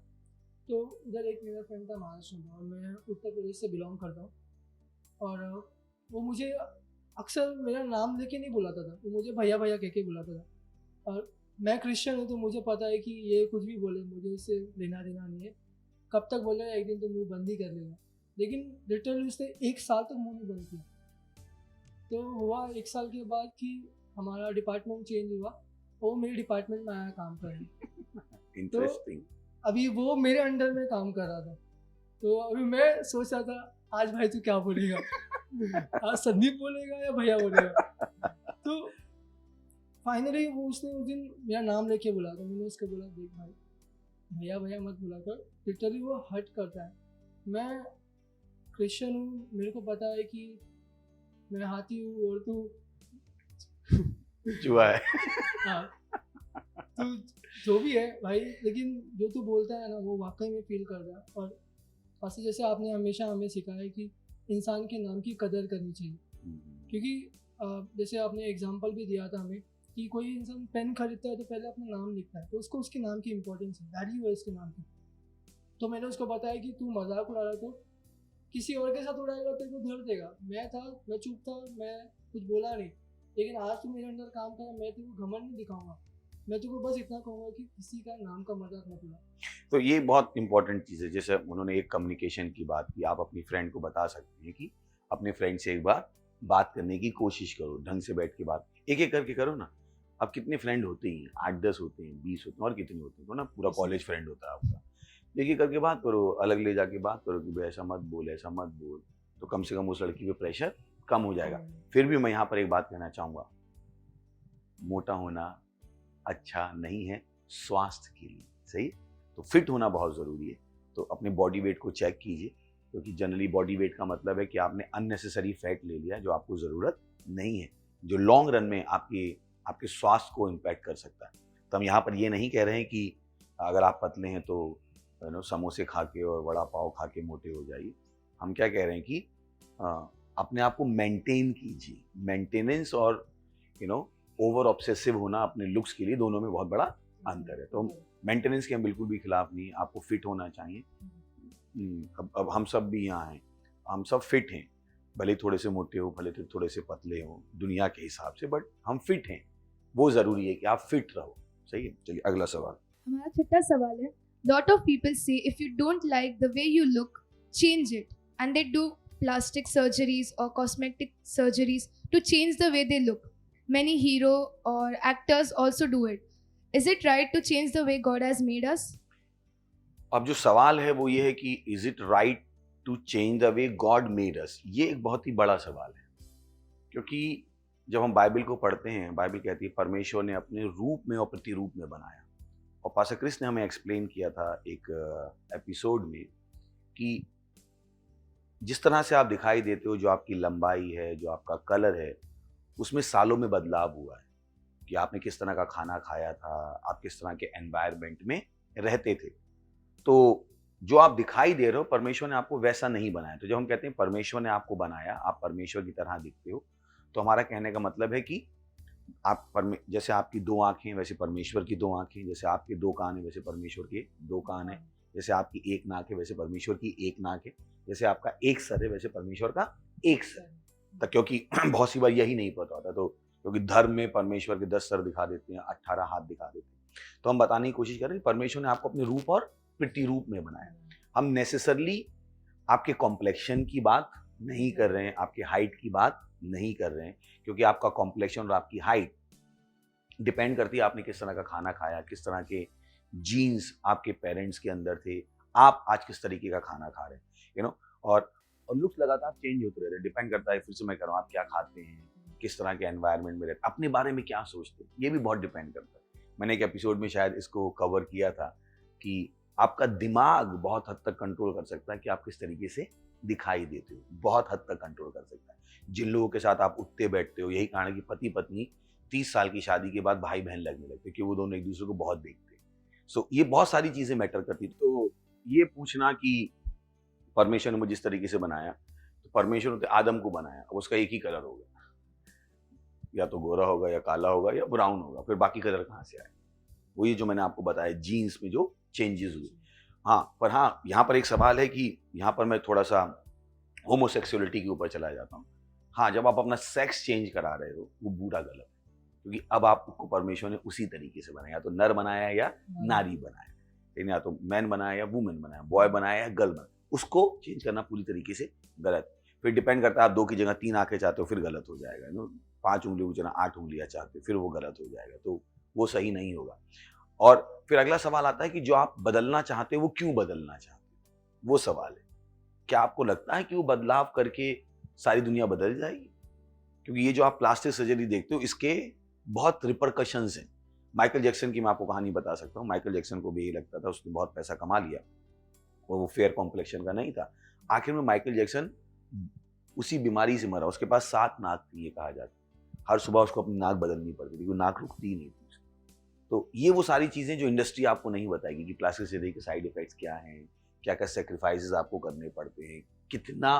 तो उधर एक मेरा फ्रेंड था महाराष्ट्र में, और मैं उत्तर प्रदेश से बिलोंग करता हूँ। और वो मुझे अक्सर मेरा नाम लेके नहीं बुलाता था, वो मुझे भैया भैया कह के बुलाता था। और मैं क्रिश्चियन हूँ, तो मुझे पता है कि ये कुछ भी बोले मुझे इससे लेना देना नहीं है। कब तक बोलेगा, एक दिन तो मुँह बंद ही कर लेगा। लेकिन लिटरली उसने 1 साल तक मुँह नहीं बंद किया। तो हुआ 1 साल के बाद कि हमारा डिपार्टमेंट चेंज हुआ, वो मेरे डिपार्टमेंट में आया काम करने। इंटरेस्टिंग। तो अभी वो मेरे अंडर में काम कर रहा था। तो अभी मैं सोच रहा था, आज भाई तू क्या बोलेगा? आज संदीप बोलेगा या भैया बोलेगा? तो फाइनली वो उसने उस दिन मेरा नाम लेके बुला था। मैंने उसको बोला, देख भाई, भैया भैया मत बुला कर। लिटरली वो हर्ट करता है। मैं क्रिश्चियन हूँ, मेरे को पता है कि मैं हाथी हूँ और तू जुआ है। हाँ, तो जो भी है भाई, लेकिन जो तू बोलता है ना, वो वाकई में फील करता है। और ऐसे जैसे आपने हमेशा हमें सिखाया है कि इंसान के नाम की कदर करनी चाहिए। क्योंकि जैसे आपने एग्जांपल भी दिया था हमें कि कोई इंसान पेन खरीदता है तो पहले अपना नाम लिखता है, तो उसको उसके नाम की इंपॉर्टेंस है, वैल्यू है उसके नाम की। तो मैंने उसको बताया कि तू मजाक उड़ा रहा, तो किसी और के साथ उड़ाएगा तेरे को धर देगा। मैं चुप था, मैं कुछ बोला नहीं। लेकिन आज तू मेरे अंदर काम कर, मैं तेरे को घमंड नहीं दिखाऊंगा। मैं तुझको बस इतना कहूँगा कि किसी का नाम का मजाक मत उड़ा। तो ये बहुत इंपॉर्टेंट चीज़ है। जैसे उन्होंने एक कम्युनिकेशन की बात की, आप अपनी फ्रेंड को बता सकते हैं कि अपने फ्रेंड से एक बार बात करने की कोशिश करो, ढंग से बैठ के बात एक एक करके करो ना। अब कितने फ्रेंड होते ही हैं? 8-10 होते हैं, 20 होते हैं, और कितने होते हैं? तो ना पूरा कॉलेज फ्रेंड होता है आपका। एक एक करके बात करो, अलग ले जाके बात करो कि भाई ऐसा मत बोल, ऐसा मत बोल। तो कम से कम उस लड़की पे प्रेशर कम हो जाएगा। फिर भी मैं यहाँ पर एक बात कहना चाहूँगा, मोटा होना अच्छा नहीं है स्वास्थ्य के लिए, सही? तो फिट होना बहुत ज़रूरी है। तो अपने बॉडी वेट को चेक कीजिए, क्योंकि जनरली बॉडी वेट का मतलब है कि आपने अननेसेसरी फैट ले लिया जो आपको ज़रूरत नहीं है, जो लॉन्ग रन में आपके स्वास्थ्य को इम्पैक्ट कर सकता है। तो हम यहाँ पर ये नहीं कह रहे हैं कि अगर आप पतले हैं तो समोसे खा के और वड़ा पाव खा के मोटे हो जाइए। हम क्या कह रहे हैं कि अपने आप को मेंटेन कीजिए। मेंटेनेंस और ओवर ऑब्सेसिव होना अपने लुक्स के लिए, दोनों में बहुत बड़ा अंतर है। तो मेंटेनेंस के हम बिल्कुल भी खिलाफ नहीं है। आपको फिट होना चाहिए। अब हम सब भी यहाँ हैं, हम सब फिट हैं, भले थोड़े से मोटे हो, भले थोड़े से पतले हो दुनिया के हिसाब से, बट हम फिट हैं। वो ज़रूरी है कि आप फिट रहो, सही है? चलिए अगला सवाल। हमारा छठा सवाल है, lot of people say if you don't like the way you look, change it, and they do plastic surgeries or cosmetic surgeries to change the way they look. Many hero or actors also do it. Is it right to change the way God has made us? अब जो सवाल है वो ये है कि is it right to change the way God made us. ये एक बहुत ही बड़ा सवाल है, क्योंकि जब हम बाइबल को पढ़ते हैं, बाइबल कहती है परमेश्वर ने अपने रूप में और प्रतिरूप में बनाया। और पास्टर क्रिस ने हमें एक्सप्लेन किया था एक एपिसोड में कि जिस तरह से आप दिखाई देते हो, जो आपकी लंबाई है, जो आपका कलर है, उसमें सालों में बदलाव हुआ है कि आपने किस तरह का खाना खाया था, आप किस तरह के एनवायरनमेंट में रहते थे। तो जो आप दिखाई दे रहे हो, परमेश्वर ने आपको वैसा नहीं बनाया। तो जब हम कहते हैं परमेश्वर ने आपको बनाया, आप परमेश्वर की तरह दिखते हो, तो हमारा कहने का मतलब है कि जैसे आपकी 2 आँखें वैसे परमेश्वर की 2 आँखें, जैसे आपके 2 कान हैं वैसे परमेश्वर के 2 कान हैं, जैसे आपकी एक नाक है वैसे परमेश्वर की एक नाक है, जैसे आपका एक सर है वैसे परमेश्वर का एक सर है। तो क्योंकि बहुत सी बार यही नहीं पता होता, तो क्योंकि धर्म में परमेश्वर के 10 सर दिखा देते हैं, 18 हाथ दिखा देते हैं, तो हम बताने की कोशिश कर रहे हैं परमेश्वर ने आपको अपने रूप और प्रतिरूप में बनाया। हम नेसेसरली आपके कॉम्प्लेक्शन की बात नहीं कर रहे हैं, आपके हाइट की बात नहीं कर रहे हैं, क्योंकि आपका कॉम्प्लेक्शन और आपकी हाइट डिपेंड करती है आपने किस तरह का खाना खाया, किस तरह के जीन्स आपके पेरेंट्स के अंदर थे, आप आज किस तरीके का खाना खा रहे हैं, और लुक्स लगातार चेंज होते रहते हैं। डिपेंड करता है, फिर से मैं कह रहा हूँ, आप क्या खाते हैं, किस तरह के एनवायरनमेंट में रहते, अपने बारे में क्या सोचते हैं, ये भी बहुत डिपेंड करता है। मैंने एक एपिसोड में शायद इसको कवर किया था कि आपका दिमाग बहुत हद तक कंट्रोल कर सकता है कि आप किस तरीके से दिखाई देते हो, बहुत हद तक कंट्रोल कर सकता है। जिन लोगों के साथ आप उठते बैठते हो, यही कारण है कि पति पत्नी 30 साल की शादी के बाद भाई बहन लगने लगते हैं, कि वो दोनों एक दूसरे को बहुत देखते हैं। सो ये बहुत सारी चीजें मैटर करती। तो ये पूछना कि परमेश्वर ने मुझे जिस तरीके से बनाया, तो परमेश्वर ने आदम को बनाया, अब उसका एक ही कलर होगा, या तो गोरा होगा या काला होगा या ब्राउन होगा, फिर बाकी कलर कहाँ से आए? वो ये जो मैंने आपको बताया जीन्स में जो चेंजेस हुए। हाँ, यहाँ पर एक सवाल है कि यहाँ पर मैं थोड़ा सा होमोसेक्सुअलिटी के ऊपर चला जाता हूँ। हाँ, जब आप अपना सेक्स चेंज करा रहे हो वो बुरा गलत है, क्योंकि अब आपको परमेश्वर ने उसी तरीके से बनाया, या तो नर बनाया या नारी बनाया, लेकिन या तो मैन बनाया या वुमेन बनाया, बॉय बनाया या गर्ल बनाया, उसको चेंज करना पूरी तरीके से गलत। फिर डिपेंड करता है, आप 2 की जगह 3 आंखें चाहते हो फिर गलत हो जाएगा, 5 उंगलियों की जगह 8 उंगलियां चाहते हो फिर वो गलत हो जाएगा, तो वो सही नहीं होगा। और फिर अगला सवाल आता है कि जो आप बदलना चाहते हो वो क्यों बदलना चाहते हो, वो सवाल है। क्या आपको लगता है कि वो बदलाव करके सारी दुनिया बदल जाएगी? क्योंकि ये जो आप प्लास्टिक सर्जरी देखते हो इसके बहुत रिपरकशंस हैं। माइकल जैक्सन की मैं आपको कहानी बता सकता हूँ। माइकल जैक्सन को भी यही लगता था, उसने बहुत पैसा कमा लिया और वो फेयर कॉम्प्लेक्शन का नहीं था। आखिर में माइकल जैक्सन उसी बीमारी से मरा। उसके पास 7 नाक थी, ये कहा जाता है। हर सुबह उसको अपनी नाक बदलनी पड़ती थी, वो नाक रुकती ही नहीं थी। तो ये वो सारी चीज़ें जो इंडस्ट्री आपको नहीं बताएगी कि प्लास्टिक सर्जरी के साइड इफेक्ट्स क्या हैं, क्या क्या सेक्रीफाइसेस आपको करने पड़ते हैं, कितना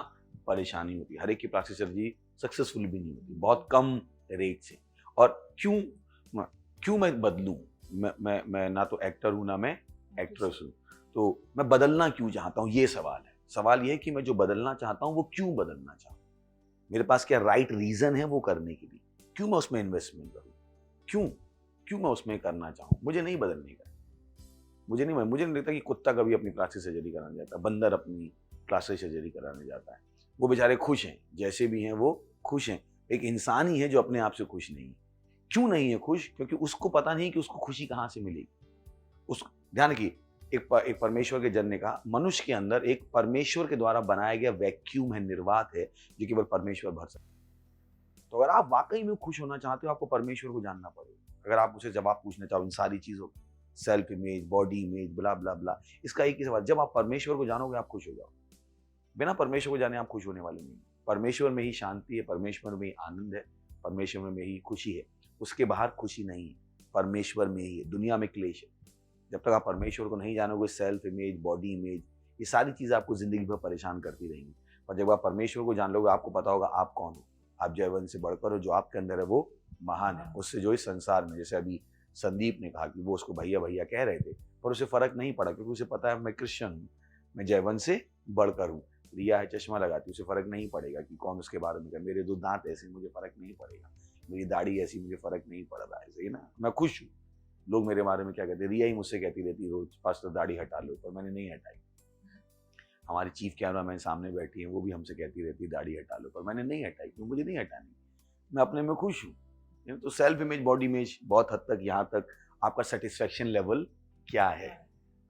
परेशानी होती है। हर एक की प्लास्टिक सर्जरी सक्सेसफुल भी नहीं होती, बहुत कम रेट से। और क्यों मैं बदलूं? मैं ना तो एक्टर हूं ना मैं एक्ट्रेस हूं, तो मैं बदलना क्यों चाहता हूं, ये सवाल है। सवाल ये है कि मैं जो बदलना चाहता हूं वो क्यों बदलना चाहता हूं, मेरे पास क्या राइट रीजन है वो करने के लिए, क्यों मैं उसमें इन्वेस्टमेंट करूं, क्यों मैं उसमें करना चाहूं। मुझे नहीं बदलने का, मुझे नहीं लगता कि कुत्ता कभी अपनी प्लास्टिक सर्जरी कराने जाता है, बंदर अपनी प्लास्टिक सर्जरी कराने जाता है। वो बेचारे खुश हैं, जैसे भी हैं वो खुश हैं। एक इंसान ही है जो अपने आप से खुश नहीं है। क्यों नहीं है खुश? क्योंकि उसको पता नहीं कि उसको खुशी कहाँ से मिलेगी। उस ध्यान रखिए, एक परमेश्वर के जन ने कहा, मनुष्य के अंदर एक परमेश्वर के द्वारा बनाया गया वैक्यूम है, निर्वात है, जो केवल परमेश्वर भर सकता है। तो अगर आप वाकई में खुश होना चाहते हो, आपको परमेश्वर को जानना पड़ेगा। अगर आप उसे जवाब पूछना चाहो इन सारी चीजों, सेल्फ इमेज, बॉडी इमेज, ब्ला ब्ला ब्ला, इसका एक ही सवाल, जब आप परमेश्वर को जानोगे आप खुश हो जाओ। बिना परमेश्वर को जाने आप खुश होने वाले नहीं। परमेश्वर में ही शांति है, परमेश्वर में ही आनंद है, परमेश्वर में ही खुशी है। उसके बाहर खुशी नहीं है, परमेश्वर में ही है। दुनिया में क्लेश है। जब तक आप परमेश्वर को नहीं जानोगे, सेल्फ इमेज, बॉडी इमेज, ये सारी चीजें आपको जिंदगी भर परेशान करती रहेंगी। और जब आप परमेश्वर को जान लोगे, आपको पता होगा आप कौन हो। आप जयवंत से बढ़कर हो, जो आपके अंदर है वो महान है उससे, जो इस संसार में, जैसे अभी संदीप ने कहा कि वो उसको भैया भैया कह रहे थे, पर उसे फर्क नहीं पड़ा, क्योंकि उसे पता है मैं क्रिश्चियन हूँ, मैं जयवंत से बढ़कर हूँ। रिया है, चश्मा लगाती, उसे फर्क नहीं पड़ेगा कि कौन उसके बारे में कहे। मेरे 2 दांत ऐसे, मुझे फर्क नहीं पड़ेगा। मेरी दाढ़ी ऐसी, मुझे फर्क नहीं पड़ रहा है, ऐसे ही ना, मैं खुश हूँ। लोग मेरे बारे में क्या कहते हैं, रिया ही मुझसे कहती रहती रोज, पास्टर दाढ़ी हटा लो, पर मैंने नहीं हटाई। हमारी चीफ कैमरामैन सामने बैठी है, वो भी हमसे कहती रहती दाढ़ी हटा लो, पर मैंने नहीं हटाई, क्यों, मुझे नहीं हटानी, मैं अपने में खुश हूँ। तो सेल्फ इमेज, बॉडी इमेज, बहुत हद तक यहाँ तक आपका सेटिस्फेक्शन लेवल क्या है,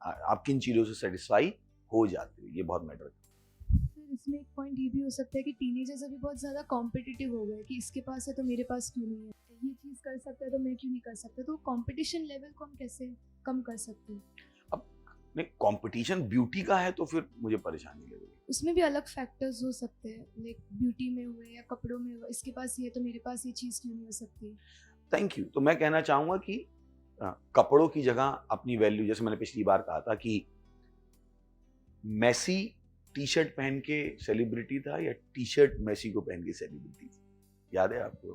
आप किन चीज़ों से सेटिस्फाई हो जाते हो, ये बहुत मैटर करता है। इसमें एक पॉइंट ये भी हो सकता है कि टीनेजर्स अभी बहुत ज़्यादा कॉम्पिटिटिव हो गए कि इसके पास है तो मेरे पास क्यों नहीं है, ये चीज़ कर सकता है तो मैं क्यों नहीं कर सकता। तो कंपटीशन लेवल को हम कैसे कम कर सकते हैं? अब नहीं, कंपटीशन ब्यूटी का है तो फिर मुझे परेशानी लगेगी। उसमें भी अलग फैक्टर्स हो सकते हैं, लाइक ब्यूटी में हुए या कपड़ों में हुए, इसके पास ये तो मेरे पास ये चीज़ क्यों नहीं हो सकती। Thank you. तो मैं कहना चाहूँगा कि कपड़ों की जगह अपनी वैल्यू, जैसे मैंने पिछली बार कहा था कि मेसी टी शर्ट पहन के सेलिब्रिटी था या टी शर्ट मेसी को पहन के सेलिब्रिटी थी, याद है आपको?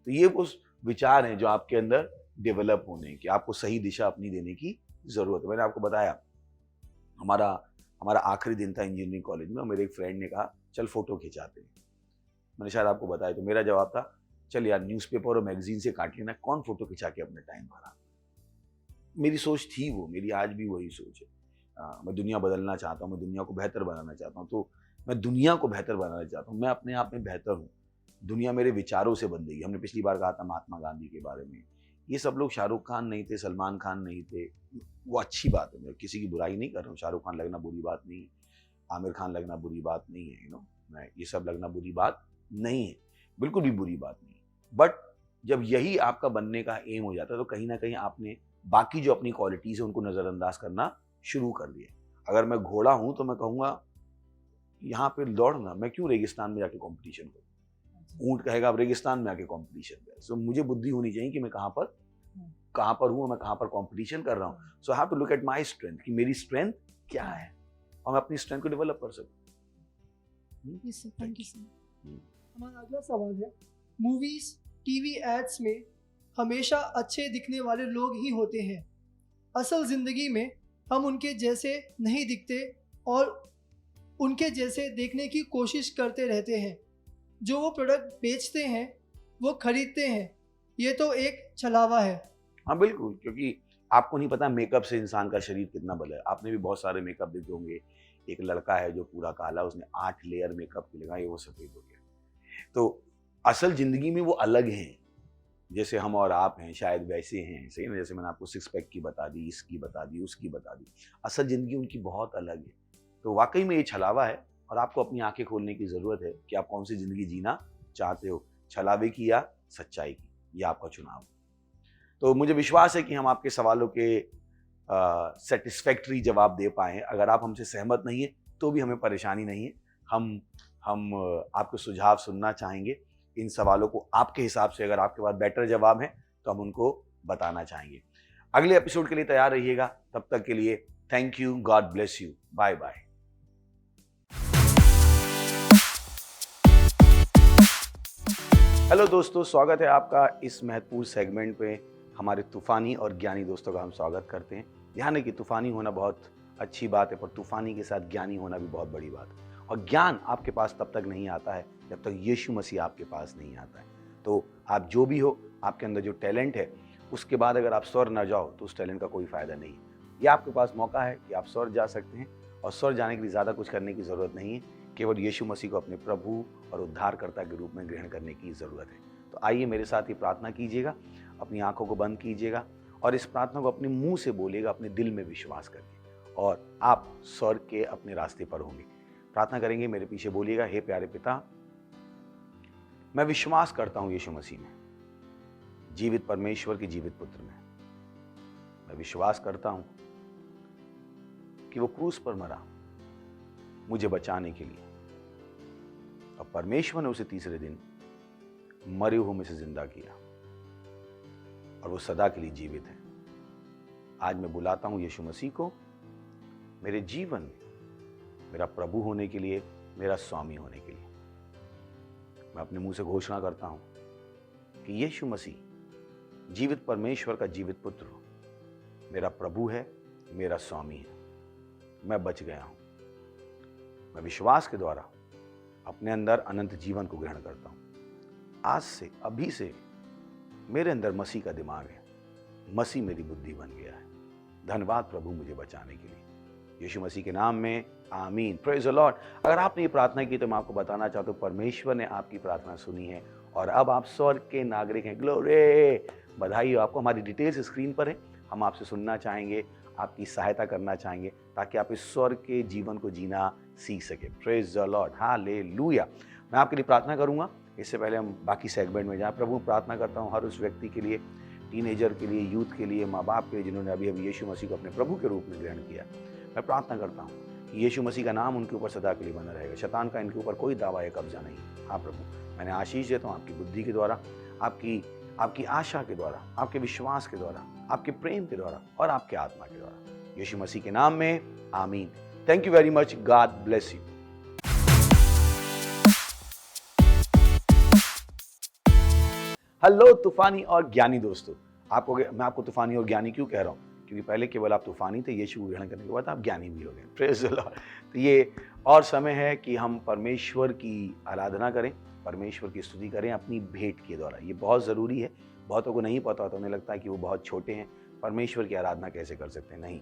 तो ये वो विचार हैं जो आपके अंदर डेवलप होने की, आपको सही दिशा अपनी देने की जरूरत है। मैंने आपको बताया हमारा हमारा आखिरी दिन था इंजीनियरिंग कॉलेज में और मेरे एक फ्रेंड ने कहा चल फोटो खिंचाते हैं। मैंने शायद आपको बताया, तो मेरा जवाब था चल यार न्यूज़पेपर और मैगजीन से काट लेना, कौन फोटो खिंचा के अपने टाइम भरा। मेरी सोच थी वो, मेरी आज भी वही सोच है। मैं दुनिया बदलना चाहता हूँ, मैं दुनिया को बेहतर बनाना चाहता हूँ, तो मैं दुनिया को बेहतर बनाना चाहता हूँ। मैं अपने आप में बेहतर हूँ, दुनिया मेरे विचारों से बदलेगी। हमने पिछली बार कहा था महात्मा गांधी के बारे में, ये सब लोग शाहरुख खान नहीं थे, सलमान खान नहीं थे, वो अच्छी बात है, मैं किसी की बुराई नहीं कर रहा हूँ। शाहरुख खान लगना बुरी बात नहीं है, आमिर खान लगना बुरी बात नहीं है, मैं ये सब लगना बुरी बात नहीं है, बिल्कुल भी बुरी बात नहीं है। बट जब यही आपका बनने का एम हो जाता है तो कहीं ना कहीं आपने बाकी जो अपनी क्वालिटीज है उनको नज़रअंदाज करना शुरू कर दिया। अगर मैं घोड़ा हूं तो मैं कहूँगा यहाँ पे दौड़ना, मैं क्यों रेगिस्तान में जाके कंपटीशन करूँ। ऊंट कहेगा अब रेगिस्तान में आके कंपटीशन कर। सो मुझे बुद्धि होनी चाहिए कि मैं कहाँ पर हूँ, मैं कहाँ पर कंपटीशन कर रहा हूँ। So I have to look at my strength कि मेरी स्ट्रेंथ क्या है और मैं अपनी स्ट्रेंथ को डेवलप कर सकूँ। हमारा अगला सवाल है, मूवीज टीवी एड्स में हमेशा अच्छे दिखने वाले लोग ही होते हैं, असल ज़िंदगी में हम उनके जैसे नहीं दिखते और उनके जैसे देखने की कोशिश करते रहते हैं। जो वो प्रोडक्ट बेचते हैं वो खरीदते हैं, ये तो एक छलावा है। हाँ बिल्कुल, क्योंकि आपको नहीं पता मेकअप से इंसान का शरीर कितना बल है। आपने भी बहुत सारे मेकअप देखे होंगे। एक लड़का है जो पूरा काला, उसने 8 लेयर मेकअप की लगाई, वो सफ़ेद हो गया। तो असल ज़िंदगी में वो अलग हैं, जैसे हम और आप हैं शायद वैसे हैं, सही ना। जैसे मैंने आपको 6 पैक की बता दी, इसकी बता दी, उसकी बता दी, असल ज़िंदगी उनकी बहुत अलग है। तो वाकई में ये छलावा है और आपको अपनी आंखें खोलने की ज़रूरत है कि आप कौन सी ज़िंदगी जीना चाहते हो, छलावे की या सच्चाई की, ये आपका चुनाव। तो मुझे विश्वास है कि हम आपके सवालों के सेटिस्फैक्ट्री जवाब दे पाए हैं। अगर आप हमसे सहमत नहीं है तो भी हमें परेशानी नहीं है, हम आपके सुझाव सुनना चाहेंगे। इन सवालों को आपके हिसाब से अगर आपके पास बेटर जवाब है तो हम उनको बताना चाहेंगे। अगले एपिसोड के लिए तैयार रहिएगा। तब तक के लिए thank you, God bless you, bye bye. Hello दोस्तों, स्वागत है आपका इस महत्वपूर्ण सेगमेंट पे। हमारे तूफानी और ज्ञानी दोस्तों का हम स्वागत करते हैं। ध्यान है कि तूफानी होना बहुत अच्छी बात है, पर तूफानी के साथ ज्ञानी होना भी बहुत बड़ी बात है। और ज्ञान आपके पास तब तक नहीं आता है जब तक यीशु मसीह आपके पास नहीं आता है। तो आप जो भी हो, आपके अंदर जो टैलेंट है, उसके बाद अगर आप स्वर न जाओ तो उस टैलेंट का कोई फ़ायदा नहीं है। ये आपके पास मौका है कि आप स्वर जा सकते हैं, और स्वर जाने के लिए ज़्यादा कुछ करने की ज़रूरत नहीं है, केवल यीशु मसीह को अपने प्रभु और उद्धारकर्ता के रूप में ग्रहण करने की ज़रूरत है। तो आइए मेरे साथ ही प्रार्थना कीजिएगा, अपनी आंखों को बंद कीजिएगा और इस प्रार्थना को अपने मुंह से बोलिएगा, अपने दिल में विश्वास करके, और आप स्वर्ग के अपने रास्ते पर होंगे। प्रार्थना करेंगे, मेरे पीछे बोलिएगा। हे प्यारे पिता, मैं विश्वास करता हूं यीशु मसीह में, जीवित परमेश्वर के जीवित पुत्र में। मैं विश्वास करता हूं कि वो क्रूस पर मरा मुझे बचाने के लिए, और परमेश्वर ने उसे तीसरे दिन मरे हुए में से जिंदा किया, और वो सदा के लिए जीवित है। आज मैं बुलाता हूं यीशु मसीह को मेरे जीवन में मेरा प्रभु होने के लिए, मेरा स्वामी होने के लिए। मैं अपने मुंह से घोषणा करता हूं कि यीशु मसीह जीवित परमेश्वर का जीवित पुत्र हो, मेरा प्रभु है, मेरा स्वामी है। मैं बच गया हूं। मैं विश्वास के द्वारा अपने अंदर अनंत जीवन को ग्रहण करता हूं। आज से, अभी से मेरे अंदर मसीह का दिमाग है, मसीह मेरी बुद्धि बन गया है। धन्यवाद प्रभु मुझे बचाने के लिए, यीशु मसीह के नाम में, आमीन। Praise the Lord. अगर आपने ये प्रार्थना की तो मैं आपको बताना चाहता हूँ, परमेश्वर ने आपकी प्रार्थना सुनी है और अब आप स्वर्ग के नागरिक हैं। ग्लोरी, बधाई हो आपको। हमारी डिटेल्स स्क्रीन पर है, हम आपसे सुनना चाहेंगे, आपकी सहायता करना चाहेंगे ताकि आप इस स्वर्ग के जीवन को जीना सीख सके। Praise the Lord, hallelujah. मैं आपके लिए प्रार्थना करूंगा। इससे पहले हम बाकी सेगमेंट में जाएं, प्रभु प्रार्थना करता हूं हर उस व्यक्ति के लिए, टीनेजर के लिए, यूथ के लिए, माँ बाप के लिए, जिन्होंने अभी अभी यीशु मसीह को अपने प्रभु के रूप में ग्रहण किया। मैं प्रार्थना करता हूँ कि यीशु मसीह का नाम उनके ऊपर सदा के लिए बना रहेगा। शैतान का इनके ऊपर कोई दावा या कब्जा नहीं। हाँ प्रभु, मैंने आशीष देता हूँ आपकी बुद्धि के द्वारा, आपकी आशा के द्वारा, आपके विश्वास के द्वारा, आपके प्रेम के द्वारा और आपके आत्मा के द्वारा, यीशु मसीह के नाम में, आमीन। Thank you very much, God bless you. Hello तूफानी और ज्ञानी दोस्तों, मैं आपको तूफानी और ज्ञानी क्यों कह रहा हूँ? क्योंकि पहले केवल आप तूफानी थे, यीशु को ग्रहण करने के बाद आप ज्ञानी भी हो गए। Praise the Lord. तो ये और समय है कि हम परमेश्वर की आराधना करें, परमेश्वर की स्तुति करें अपनी भेंट के द्वारा। ये बहुत ज़रूरी है। बहुतों को नहीं पता होता, उन्हें लगता है कि वो बहुत छोटे हैं, परमेश्वर की आराधना कैसे कर सकते हैं। नहीं,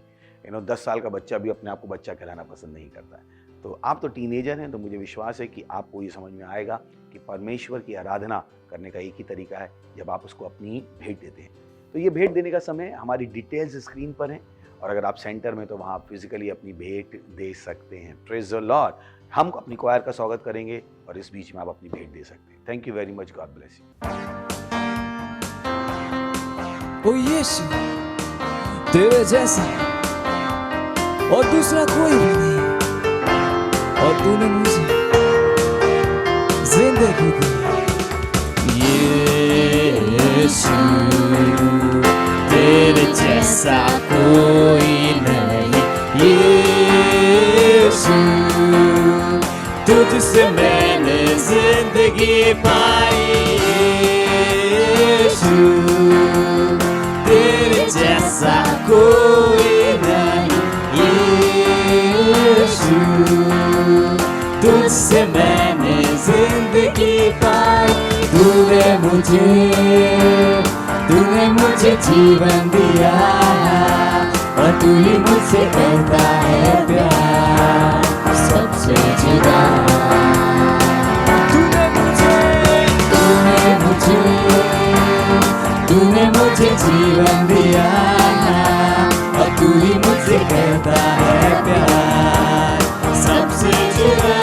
10 साल का बच्चा भी अपने आप को बच्चा कहलाना पसंद नहीं करता है। तो आप तो टीनेजर हैं, तो मुझे विश्वास है कि आपको ये समझ में आएगा कि परमेश्वर की आराधना करने का एक ही तरीका है, जब आप उसको अपनी भेंट देते हैं। तो ये भेंट देने का समय हमारी डिटेल्स स्क्रीन पर हैं, और अगर आप सेंटर में तो वहाँ आप फिजिकली अपनी भेंट दे सकते हैं। Praise the Lord. हम अपनी क्वायर का स्वागत करेंगे और इस बीच में आप अपनी भेंट दे सकते हैं। Thank you very much, God bless you. ओ यीशु, तेरे जैसा और दूसरा कोई भी नहीं, और तूने मुझे जिंदगी दी। यीशु, तेरे जैसा कोई नहीं। यीशु, तुझसे मैंने जिंदगी पाई। यीशु, तेरे जैसा कोई नहीं। यीशु, तुझसे मैंने जिंदगी पाई। तूने मुझे जीवन दिया, और तू ही मुझसे करता है प्यार सबसे जुदा। तूने मुझे जीवन दिया, और तू ही मुझसे करता है प्यार सबसे जुदा।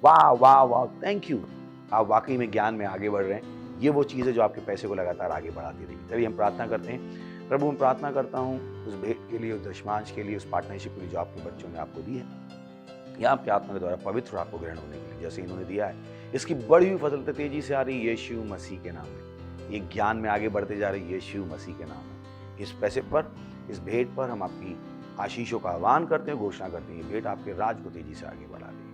वाह वाह वाह, थैंक यू। आप वाकई में ज्ञान में आगे बढ़ रहे हैं। ये वो चीज़ है जो आपके पैसे को लगातार आगे बढ़ाती रहेगी। चलिए हम प्रार्थना करते हैं। प्रभु, मैं प्रार्थना करता हूँ उस भेंट के लिए, उस दशमांश के लिए, उस पार्टनरशिप के लिए जो आपके बच्चों ने आपको दी है, या आपके आत्मा के द्वारा पवित्र आपको ग्रहण होने के लिए जैसे इन्होंने दिया है, इसकी बढ़ी हुई फसलते तेजी से आ रही यीशु मसीह के नाम में। ये ज्ञान में आगे बढ़ते जा रही यीशु मसीह के नाम में। इस पैसे पर, इस भेंट पर हम आपकी आशीषों का आह्वान करते हैं, घोषणा करते हैं, ये भेंट आपके राज को तेजी से आगे बढ़ा देगी।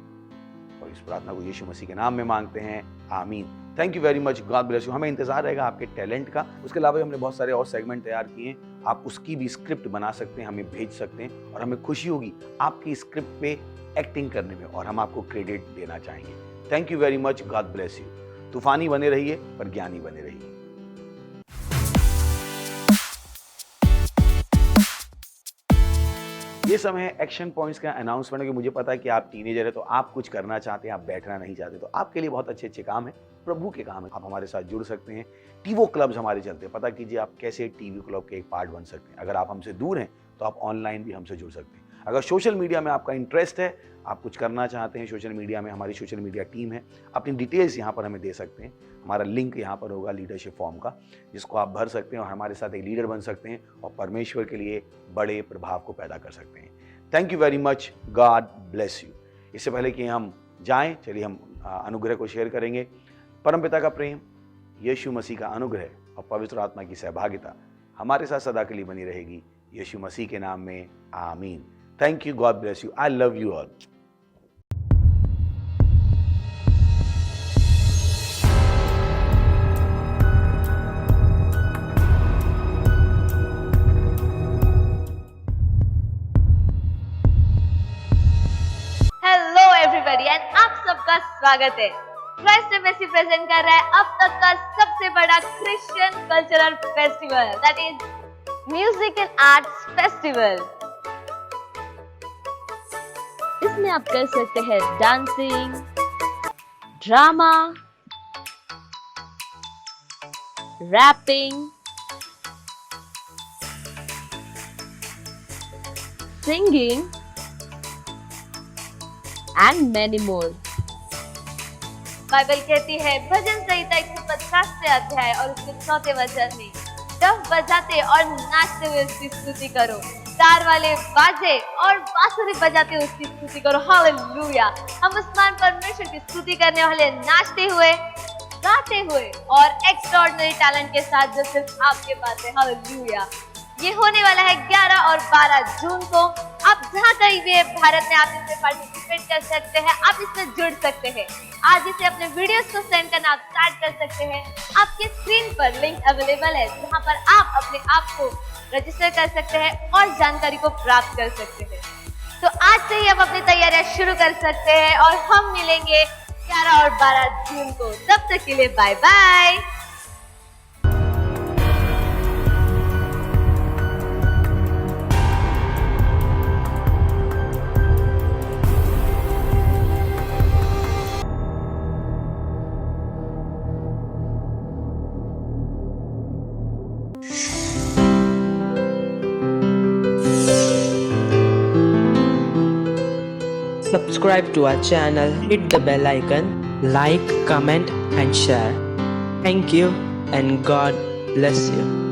और इस प्रार्थना को यीशु मसीह के नाम में मांगते हैं, आमीन। Thank you very much, God bless you. हमें इंतजार रहेगा आपके टैलेंट का। उसके अलावा हमने बहुत सारे और सेगमेंट तैयार किए हैं, आप उसकी भी स्क्रिप्ट बना सकते हैं, हमें भेज सकते हैं, और हमें खुशी होगी आपकी स्क्रिप्ट पे एक्टिंग करने में, और हम आपको क्रेडिट देना चाहेंगे। Thank you very much, God bless you. तूफानी बने रहिए पर ज्ञानी बने रहिए। ये समय है एक्शन पॉइंट्स का अनाउंसमेंट। कि मुझे पता है कि आप टीनेजर है, तो आप कुछ करना चाहते हैं, आप बैठना नहीं चाहते, तो आपके लिए बहुत अच्छे अच्छे काम है। प्रभु के काम है। आप हमारे साथ जुड़ सकते हैं। टीवो क्लब्स हमारे चलते हैं, पता कीजिए आप कैसे टीवी क्लब के एक पार्ट बन सकते हैं। अगर आप हमसे दूर हैं तो आप ऑनलाइन भी हमसे जुड़ सकते हैं। अगर सोशल मीडिया में आपका इंटरेस्ट है, आप कुछ करना चाहते हैं सोशल मीडिया में, हमारी सोशल मीडिया टीम है, अपनी डिटेल्स यहाँ पर हमें दे सकते हैं। हमारा लिंक यहाँ पर होगा लीडरशिप फॉर्म का, जिसको आप भर सकते हैं और हमारे साथ एक लीडर बन सकते हैं और परमेश्वर के लिए बड़े प्रभाव को पैदा कर सकते हैं। Thank you very much, God bless you. इससे पहले कि हम जाएं, चलिए हम अनुग्रह को शेयर करेंगे। परमपिता का प्रेम, यीशु मसीह का अनुग्रह और पवित्र आत्मा की सहभागिता हमारे साथ सदा के लिए बनी रहेगी। यीशु मसीह के नाम में आमीन। Thank you, God bless you, I love you all. Hello everybody and आप सबका स्वागत है। क्राइस्ट एम्बेसी प्रेजेंट कर रहा है अब तक का सबसे बड़ा Christian cultural festival, that is music and arts festival. इसमें आप कर सकते हैं dancing, drama, rapping, singing and many more. Bible कहती है भजन संहिता 150 अध्याय और उसके 4 वचन में डफ बजाते और नाचते हुए उसकी स्तुति करो, तार वाले बाजे और बांसुरी बजाते हुए उसकी स्तुति करो। हालेलुया। हम उस महान परमेश्वर की स्तुति करने वाले नाचते हुए, गाते हुए और एक्स्ट्राऑर्डिनरी टैलेंट के साथ जो सिर्फ आपके पास है। हालेलुया। ये होने वाला है 11 और 12 जून को। आप जहाँ कहीं भी भारत में आप इसमें पार्टिसिपेट कर सकते हैं, आप इसमें जुड़ सकते हैं। आज इसे अपने वीडियोस को सेंड करना आप स्टार्ट कर सकते हैं। आपके स्क्रीन पर लिंक अवेलेबल है जहाँ पर आप अपने आप को रजिस्टर कर सकते हैं और जानकारी को प्राप्त कर सकते हैं। तो आज से ही आप अपनी तैयारियां शुरू कर सकते हैं और हम मिलेंगे 11 और 12 जून को। तब तक के लिए bye bye. Subscribe to our channel, hit the bell icon, like, comment and share. Thank you and God bless you.